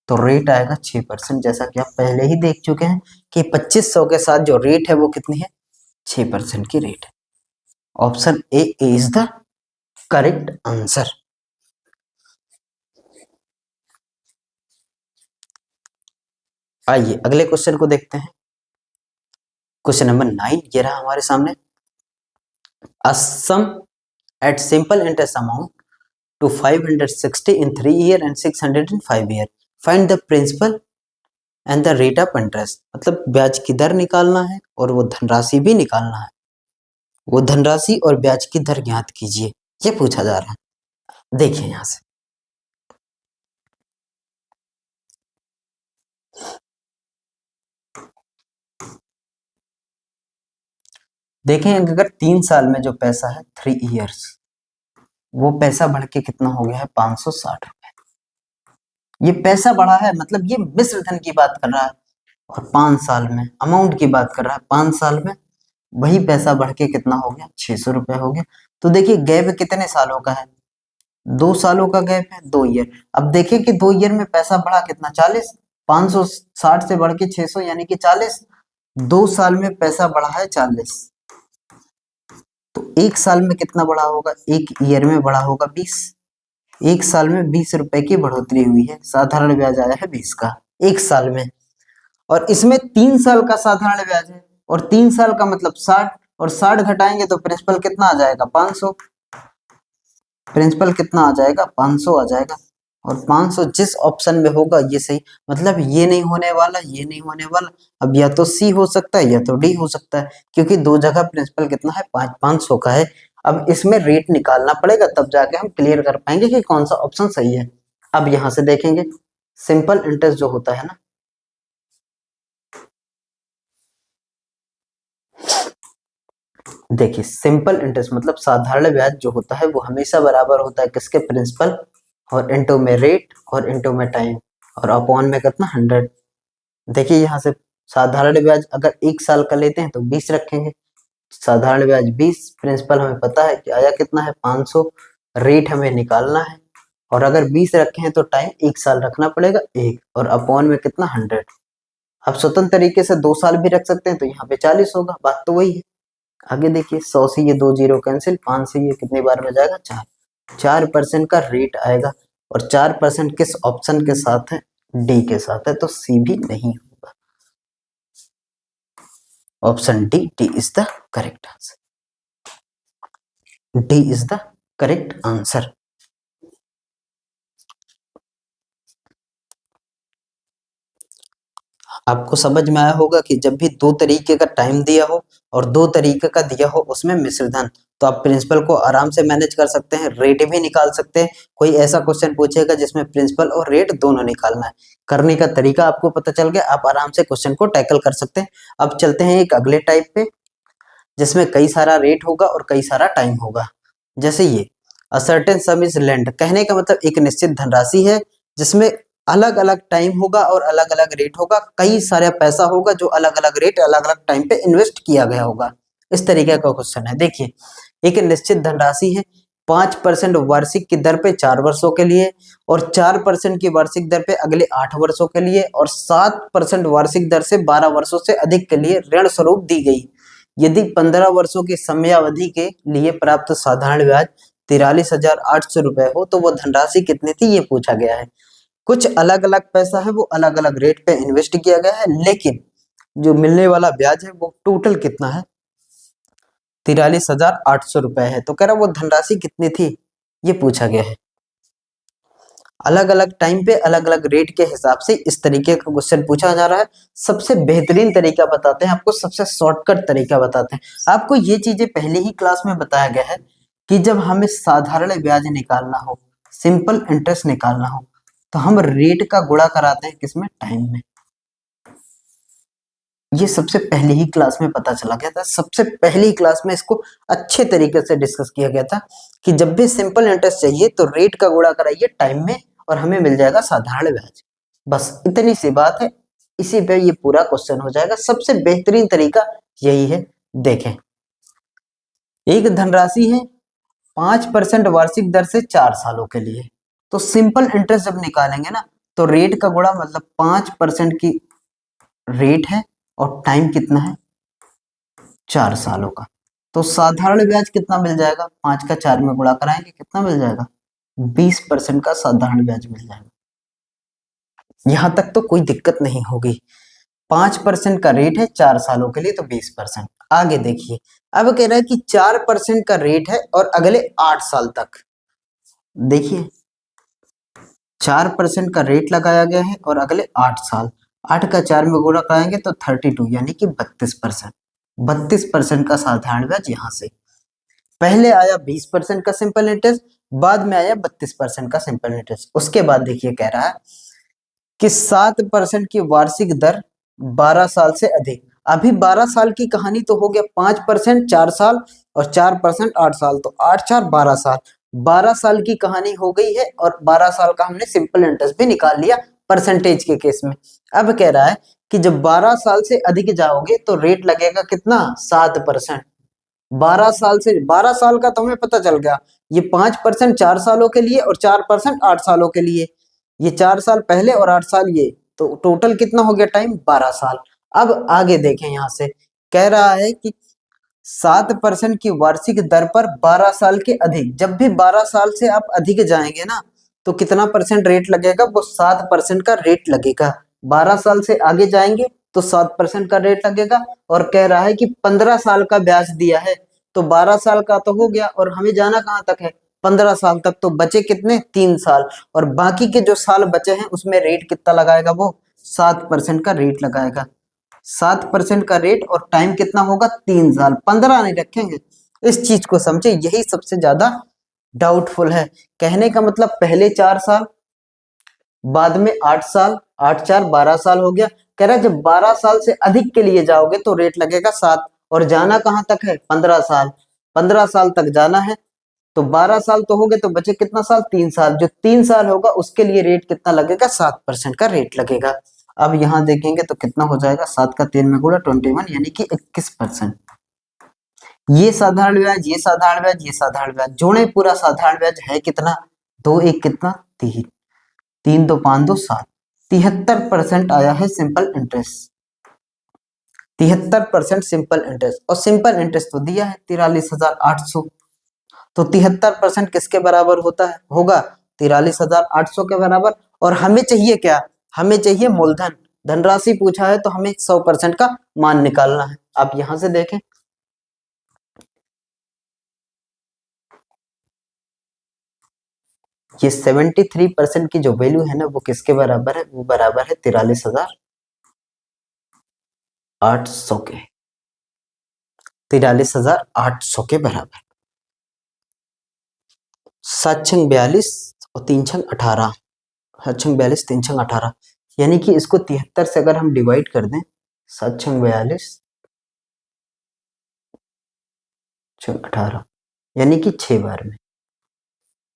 तो रेट आएगा 6%। जैसा कि आप पहले ही देख चुके हैं कि 2500 के साथ जो रेट है वो कितनी है, 6% की रेट है। Option A is the correct answer. आइए अगले क्वेश्चन को देखते हैं। क्वेश्चन नंबर 9 ये रहा हमारे सामने। A sum at simple interest amount to 560 in 3 year and 600 in 5 year. Find the principal and the rate of interest. मतलब ब्याज की दर निकालना है और वो धनराशि भी निकालना है। वो धनराशि और ब्याज की दर ज्ञात कीजिए, ये पूछा जा रहा है। देखिए यहां से देखें अगर 3 साल में जो पैसा है 3 इयर्स, वो पैसा बढ़ के कितना हो गया है 560 रुपए। ये पैसा बढ़ा है मतलब ये मिश्र धन की बात कर रहा है, और 5 साल में अमाउंट की बात कर रहा है, 5 साल में वही पैसा बढ़ के कितना हो गया 600 रुपए हो गया। तो देखिए गैप कितने सालों का है, 2 सालों का गैप है, 2 ईयर। अब देखिए कि 2 ईयर में पैसा बढ़ा कितना 40, 560 से बढ़ के 600 यानी कि 40। 2 साल में पैसा बढ़ा है 40, तो 1 साल में कितना बढ़ा होगा, 1 ईयर में बढ़ा होगा 20। 1 साल में 20 रुपए की बढ़ोतरी हुई है, साधारण ब्याज आया है 20 का 1 साल में। और इसमें 3 साल का साधारण ब्याज है, और 3 साल का मतलब 60, और 60 घटाएंगे तो प्रिंसिपल कितना आ जाएगा 500। प्रिंसिपल कितना आ जाएगा 500 आ जाएगा, और 500 जिस ऑप्शन में होगा ये सही, मतलब ये नहीं होने वाला, ये नहीं होने वाला। अब या तो सी हो सकता है या तो डी हो सकता है, क्योंकि दो जगह प्रिंसिपल कितना है 500 का है। अब इसमें रेट निकालना पड़ेगा तब जाके हम क्लियर कर पाएंगे कि कौन सा ऑप्शन सही है। अब यहां से देखेंगे सिंपल इंटरेस्ट जो होता है ना, देखिए सिंपल इंटरेस्ट मतलब साधारण ब्याज जो होता है वो हमेशा बराबर होता है किसके, प्रिंसिपल और इनटू में रेट और इनटू में टाइम और अपॉन में कितना 100। देखिए यहाँ से साधारण ब्याज अगर 1 साल का लेते हैं तो 20 रखेंगे, साधारण ब्याज 20, प्रिंसिपल हमें पता है कि आया कितना है 500, रेट हमें निकालना है, और अगर 20 रखे हैं तो टाइम 1 साल रखना पड़ेगा 1, और अपॉन में कितना 100। अब स्वतंत्र तरीके से 2 साल भी रख सकते हैं तो यहाँ पे 40 होगा, बात तो वही है। आगे देखिए 100 से ये 2 जीरो कैंसिल, 5 से ये कितनी बार में जाएगा 4, 4% का रेट आएगा, और 4% किस ऑप्शन के साथ है, डी के साथ है, तो सी भी नहीं होगा। Option D, D is the correct answer, D is the correct answer. आपको समझ में आया होगा कि जब भी दो तरीके का टाइम दिया हो और दो तरीके का दिया हो उसमें मिश्रधन, तो आप प्रिंसिपल को आराम से मैनेज कर सकते हैं, रेट भी निकाल सकते हैं। कोई ऐसा क्वेश्चन पूछेगा जिसमें प्रिंसिपल और रेट दोनों निकालना है, करने का तरीका आपको पता चल गया, आप आराम से क्वेश्चन को टैकल कर सकते हैं। अब चलते हैं एक अगले टाइप पे जिसमें कई सारा रेट होगा और कई सारा टाइम होगा। जैसे ये a certain sum is lend, कहने का मतलब एक निश्चित धनराशि है जिसमें अलग अलग टाइम होगा और अलग अलग रेट होगा, कई सारा पैसा होगा जो अलग अलग रेट अलग अलग टाइम पे इन्वेस्ट किया गया होगा। इस तरीके का क्वेश्चन है। देखिए एक निश्चित धनराशि है 5% वार्षिक की दर पे 4 वर्षों के लिए, और 4% की वार्षिक दर पे अगले 8 वर्षों के लिए, और 7% वार्षिक दर से 12 वर्षों से अधिक के लिए ऋण स्वरूप दी गई। यदि 15 वर्षों की समयावधि के लिए प्राप्त साधारण ब्याज 43,800 रुपए हो तो वो धनराशि कितनी थी, ये पूछा गया है। कुछ अलग अलग पैसा है वो अलग अलग रेट पे इन्वेस्ट किया गया है, लेकिन जो मिलने वाला ब्याज है वो टोटल कितना है 43,800 रुपए है। तो कह रहा वो धनराशि कितनी थी, ये पूछा गया है। अलग अलग टाइम पे अलग अलग रेट के हिसाब से इस तरीके का क्वेश्चन पूछा जा रहा है। सबसे बेहतरीन तरीका बताते हैं आपको, सबसे शॉर्टकट तरीका बताते हैं आपको। ये चीजें पहले ही क्लास में बताया गया है कि जब हमें साधारण ब्याज निकालना हो, सिंपल इंटरेस्ट निकालना हो, तो हम रेट का गुणा कराते हैं किसमें, टाइम में। ये सबसे पहले ही क्लास में पता चला गया था, सबसे पहली क्लास में इसको अच्छे तरीके से डिस्कस किया गया था कि जब भी सिंपल इंटरेस्ट चाहिए तो रेट का गुणा कराइए टाइम में और हमें मिल जाएगा साधारण ब्याज। बस इतनी सी बात है, इसी पे ये पूरा क्वेश्चन हो जाएगा। सबसे बेहतरीन तरीका यही है। देखें एक धनराशि है 5% वार्षिक दर से 4 सालों के लिए, तो सिंपल इंटरेस्ट जब निकालेंगे ना तो रेट का गुणा मतलब 5% की रेट है और टाइम कितना है 4 सालों का, तो साधारण ब्याज कितना मिल जाएगा, 5 का 4 में गुणा कराएंगे कितना मिल जाएगा 20% का साधारण ब्याज मिल जाएगा। यहां तक तो कोई दिक्कत नहीं होगी। 5% का रेट है 4 सालों के लिए तो 20%। आगे देखिए अब कह रहा है कि 4% का रेट है और अगले 8 साल तक। देखिए 4% का रेट लगाया गया है और अगले 8 साल, 8 का 4 में गुणा कराएंगे तो 32 यानी कि 32%। 32% का साधारण ब्याज यहां से पहले आया 20% का सिंपल इंटरेस्ट, बाद में आया 32% का सिंपल इंटरेस्ट। उसके बाद देखिए कह रहा है कि 7% की वार्षिक दर 12 साल से अधिक। अभी 12 साल की कहानी तो हो गया 5% 4 साल और 4% 8 साल, तो 8 4 12 साल, 12 साल की कहानी हो गई है और 12 साल का हमने सिंपल इंटरेस्ट भी निकाल लिया परसेंटेज के केस में। अब कह रहा है कि जब 12 साल से अधिक जाओगे तो रेट लगेगा कितना, 7%। 12 साल से 12 साल का तो हमें पता चल गया, ये 5% 4 सालों के लिए और 4% 8 सालों के लिए, ये 4 साल पहले और 8 साल ये, तो टोटल कितना हो गया टाइम, 12 साल। अब आगे देखें, यहां से कह रहा है कि 7% की वार्षिक दर पर 12 साल के अधिक, जब भी 12 साल से आप अधिक जाएंगे ना तो कितना परसेंट रेट लगेगा, वो 7% का रेट लगेगा। 12 साल से आगे जाएंगे तो 7% का रेट लगेगा। और कह रहा है कि 15 साल का ब्याज दिया है, तो 12 साल का तो हो गया और हमें जाना कहाँ तक है, 15 साल तक, तो बचे कितने, 3 साल, और बाकी के जो साल बचे हैं उसमें रेट कितना लगाएगा, वो 7% का रेट लगाएगा। 7% का रेट और टाइम कितना होगा, 3 साल, 15 नहीं रखेंगे। इस चीज को समझे, यही सबसे ज्यादा डाउटफुल है। कहने का मतलब पहले 4 साल, बाद में 8 साल, 8 4 12 साल हो गया। कह रहा है जब 12 साल से अधिक के लिए जाओगे तो रेट लगेगा 7, और जाना कहां तक है, 15 साल, 15 साल तक जाना है, तो 12 साल तो हो गए, तो बचे कितना साल, 3 साल, जो 3 साल होगा उसके लिए रेट कितना लगेगा, 7% का रेट लगेगा। अब यहां देखेंगे तो कितना हो जाएगा, 7 का 3 में गुणा 21, यानी कि 21%। ये साधारण ब्याज, ये साधारण ब्याज, ये साधारण ब्याज जोड़े, पूरा साधारण ब्याज है कितना, 2 1 कितना, 3, 3 2 5 2 7, 73% आया है सिंपल इंटरेस्ट। 73% सिंपल इंटरेस्ट, और सिंपल इंटरेस्ट तो दिया है 43,800, तो 73% किसके बराबर होता है, होगा 43,800 के बराबर। और हमें चाहिए क्या, हमें चाहिए मूलधन, धनराशि पूछा है तो हमें 100% का मान निकालना है। आप यहां से देखें, ये 73% की जो वैल्यू है ना, वो किसके बराबर है, वो बराबर है 43,800 के, 43,800 के बराबर। 7 छंग 42 और 3 छंग 18, 7 छंग 42 3 छंग 18, यानी कि इसको 73 से अगर हम डिवाइड कर दें, 7 छंग 42 छंग 18, यानी कि 6 बार में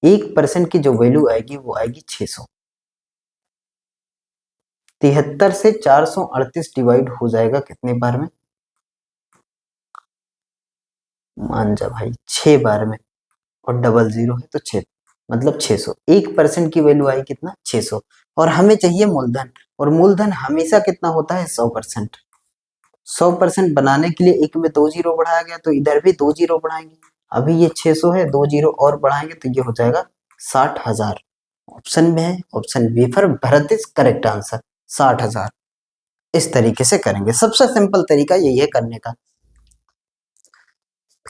1% की जो वैल्यू आएगी वो आएगी 600। 73 से 438 डिवाइड हो जाएगा कितने बार में, मान जा भाई 6 बार में, और डबल जीरो है तो 6, मतलब 600। 1% की वैल्यू आई कितना, 600, और हमें चाहिए मूलधन, और मूलधन हमेशा कितना होता है, 100%। 100% बनाने के लिए एक में 2 जीरो बढ़ाया गया, तो इधर भी 2 जीरो बढ़ाएंगे। अभी ये 600 है, 2 जीरो और बढ़ाएंगे तो ये हो जाएगा 60,000। ऑप्शन में है, option B for Bharat is correct answer, 60,000। इस तरीके से करेंगे, सबसे सिंपल तरीका यही है करने का।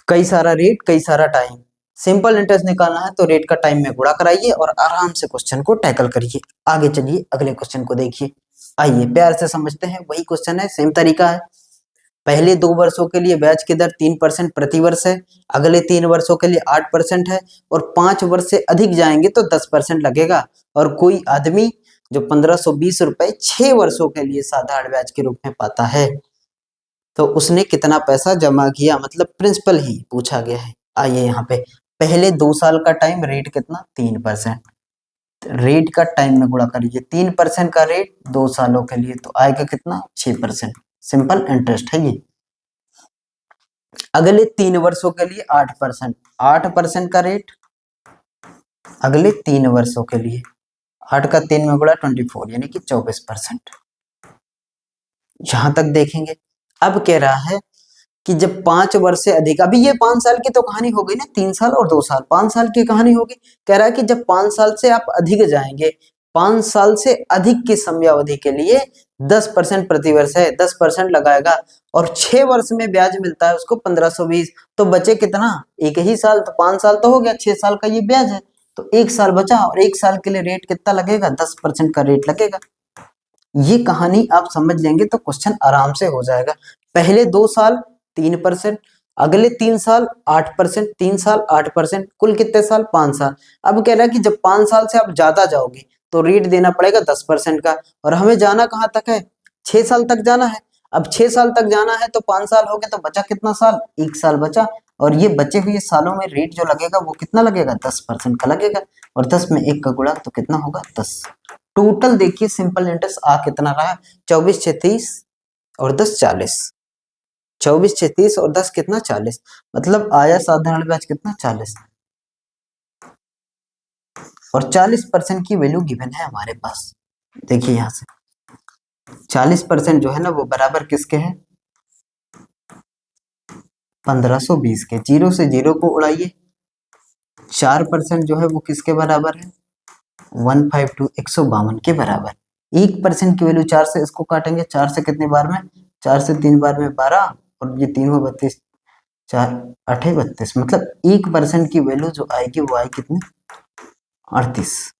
कई सारा रेट, कई सारा टाइम, सिंपल इंटरेस्ट निकालना है तो रेट का टाइम में गुणा कराइए और आराम से क्वेश्चन को टैकल करिए। आगे चलिए, अगले क्वेश्चन को देखिए, आइए प्यार से समझते हैं। वही क्वेश्चन है, सेम तरीका है। पहले 2 वर्षों के लिए ब्याज की दर 3% प्रति वर्ष है, अगले 3 वर्षों के लिए 8% है, और 5 वर्ष से अधिक जाएंगे तो 10% लगेगा। और कोई आदमी जो 1520 रुपए 6 वर्षों के लिए साधारण ब्याज के रूप में पाता है, तो उसने कितना पैसा जमा किया, मतलब प्रिंसिपल ही पूछा गया है। आइए यहाँ पे, पहले 2 साल का टाइम, रेट कितना, 3%, रेट का टाइम में गुणा करिए, 3% का रेट 2 सालों के लिए तो आएगा कितना, 6%, सिंपल इंटरेस्ट है ये। अगले 3 वर्षों के लिए 8%, 8% का रेट अगले 3 वर्षों के लिए, 8 का 3 में गुणा 24, यानी कि 24%। यहां तक देखेंगे। अब कह रहा है कि जब 5 वर्ष से अधिक, अभी ये 5 साल की तो कहानी हो गई ना, 3 साल और 2 साल, 5 साल की कहानी होगी। कह रहा है कि जब 5 साल से आप अधिक जाएंगे, 5 साल से अधिक की समयावधि के लिए 10% प्रति वर्ष है, 10% लगाएगा, और 6 वर्ष में ब्याज मिलता है उसको 1520, तो बचे कितना, एक ही साल, तो 5 साल तो हो गया, 6 साल का ये ब्याज है, तो 1 साल बचा, और 1 साल के लिए रेट कितना लगेगा, 10% का रेट लगेगा। ये कहानी आप समझ लेंगे तो क्वेश्चन आराम से हो जाएगा। पहले 2 साल 3%, अगले 3 साल 8%, 3 साल 8%, कुल कितने साल, 5 साल। अब कह रहा है कि जब 5 साल से आप ज्यादा जाओगे तो रेट देना पड़ेगा 10% का, और हमें जाना कहाँ तक है, 6 साल तक जाना है। अब 6 साल तक जाना है तो 5 साल हो गए, तो बचा कितना साल, 1 साल बचा। और ये बचे हुए सालों में रेट जो लगेगा वो कितना लगेगा, 10% का लगेगा। और 10 में 1 का गुणा तो कितना होगा, 10। टोटल देखिए सिंपल इंटरेस्ट आ कितना रहा, 24 6 30 और 10 40। 24 6 30 और 10 कितना, 40। मतलब आया साधारण ब्याज कितना, 40। और 40% की वैल्यू गिवन है हमारे पास। देखिए यहां से 40% जो है ना वो बराबर किसके है, 1520 के। जीरो से जीरो को उड़ाइए, 4% जो है वो किसके बराबर है, 152 152 के बराबर। 1% की वैल्यू 4 से, इसको काटेंगे 4 से कितने बार में, 4 से 3 बार में 12, और ये 3 हो 32, 4 8 32, मतलब 1% की वैल्यू जो आएगी वो आएगी कितनी, 38।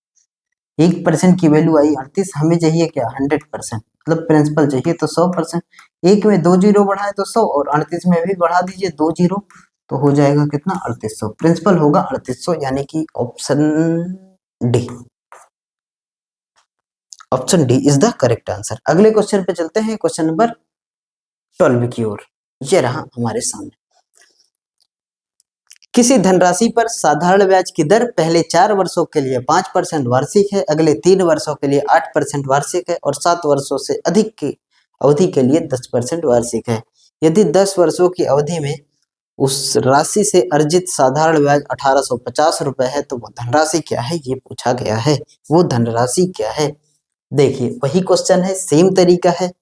1% की वैल्यू आई 38। हमें चाहिए क्या, 100%, मतलब प्रिंसिपल चाहिए तो 100%। एक में 2 जीरो बढ़ाए तो 100, और 38 में भी बढ़ा दीजिए 2 जीरो, तो हो जाएगा कितना, 3800। प्रिंसिपल होगा 3800, यानी कि option D. Option D is the correct answer. अगले क्वेश्चन पे चलते हैं, क्वेश्चन नंबर 12 की ओर। ये रहा हमारे सामने। किसी धनराशि पर साधारण ब्याज की दर पहले 4 वर्षों के लिए 5% वार्षिक है, अगले 3 वर्षों के लिए 8% वार्षिक है, और 7 वर्षों से अधिक की अवधि के लिए 10% वार्षिक है। यदि 10 वर्षों की अवधि में उस राशि से अर्जित साधारण ब्याज 1850 रुपए है, तो वो धनराशि क्या है, ये पूछा गया है। वो धनराशि क्या है, देखिए वही क्वेश्चन है, सेम तरीका है,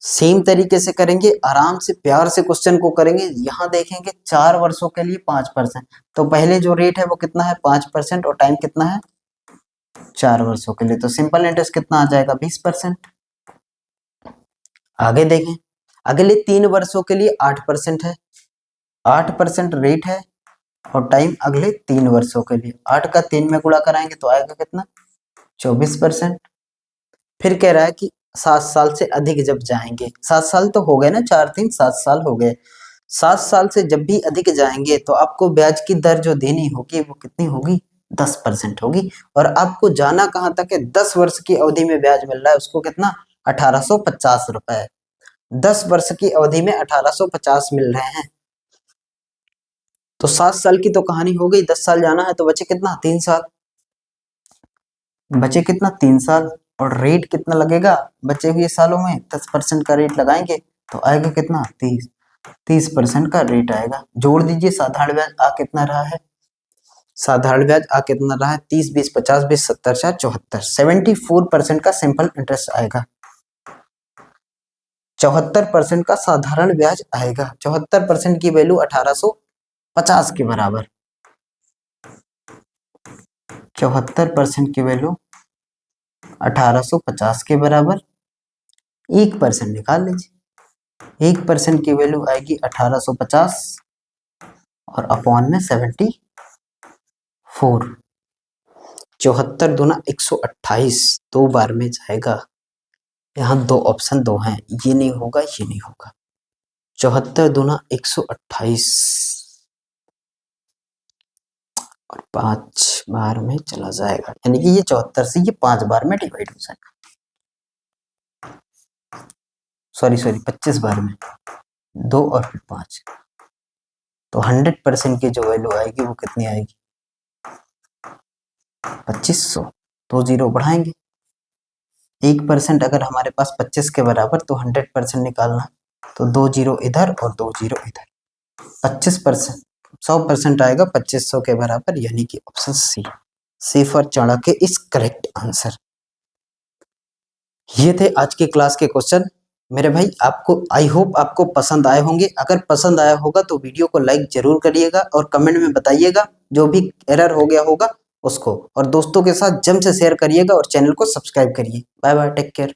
सेम तरीके से करेंगे, आराम से प्यार से क्वेश्चन को करेंगे। यहाँ देखेंगे 4 वर्षों के लिए 5%, तो पहले जो रेट है वो कितना है, 5%, और टाइम कितना है, 4 वर्षों के लिए, तो सिंपल इंटरेस्ट कितना आ जाएगा, 20%। आगे देखें, अगले 3 वर्षों के लिए 8% है, 8% रेट है, और टाइम अगले 3 वर्षों के लिए, 8 का 3 में गुणा कराएंगे तो आएगा कितना, 24%। फिर कह रहा है कि 7 साल से अधिक जब जाएंगे, 7 साल तो हो गए ना, 4 3 7 साल हो गए, 7 साल से जब भी अधिक जाएंगे तो आपको ब्याज की दर जो देनी होगी वो कितनी होगी, 10% होगी। और आपको जाना कहाँ तक है, 10 वर्ष की अवधि में ब्याज मिल रहा है उसको कितना, 1850 रुपए। 10 वर्ष की अवधि में 1850 मिल रहे हैं, तो 7 साल की तो कहानी हो गई, 10 साल जाना है तो बचे कितना, 3 साल। बचे कितना, 3 साल, और रेट कितना लगेगा, बचे हुए सालों में 10% का रेट लगाएंगे तो आएगा कितना, 30% का रेट आएगा। जोड़ दीजिए, साधारण ब्याज आ कितना रहा है, साधारण ब्याज आ कितना रहा है, 30 20 50 20 70 4 74, 74% का सिंपल इंटरेस्ट आएगा। 74% का साधारण ब्याज आएगा। 74% की वैल्यू 1850 के बराबर, 74% की वैल्यू 1850 के बराबर। 1% निकाल लीजिए, 1% की वैल्यू आएगी 1850 और अपॉन में 74। 74 दूना 128, 2 बार में जाएगा। यहाँ 2 ऑप्शन 2 हैं, ये नहीं होगा, ये नहीं होगा। 74 दूना 128 और 5 बार में चला जाएगा, यानी कि ये 74 से ये 5 बार में डिवाइड हो जाएगा। सॉरी 25 बार में, 2 और फिर 5, तो 100% की जो वैल्यू आएगी वो कितनी आएगी, 2500। 2 जीरो बढ़ाएंगे, 1% अगर हमारे पास 25 के बराबर, तो 100% निकालना, तो 2 जीरो इधर और 2 जीरो इधर, 25%, 100% आएगा 2500 के बराबर, यानी कि option C for Chanakya is correct answer. ये थे आज के क्लास के क्वेश्चन मेरे भाई। आपको आई होप आपको पसंद आए होंगे। अगर पसंद आया होगा तो वीडियो को लाइक जरूर करिएगा और कमेंट में बताइएगा जो भी एरर हो गया होगा उसको, और दोस्तों के साथ जम से शेयर करिएगा और चैनल को सब्सक्राइब करिए। Bye bye, take care.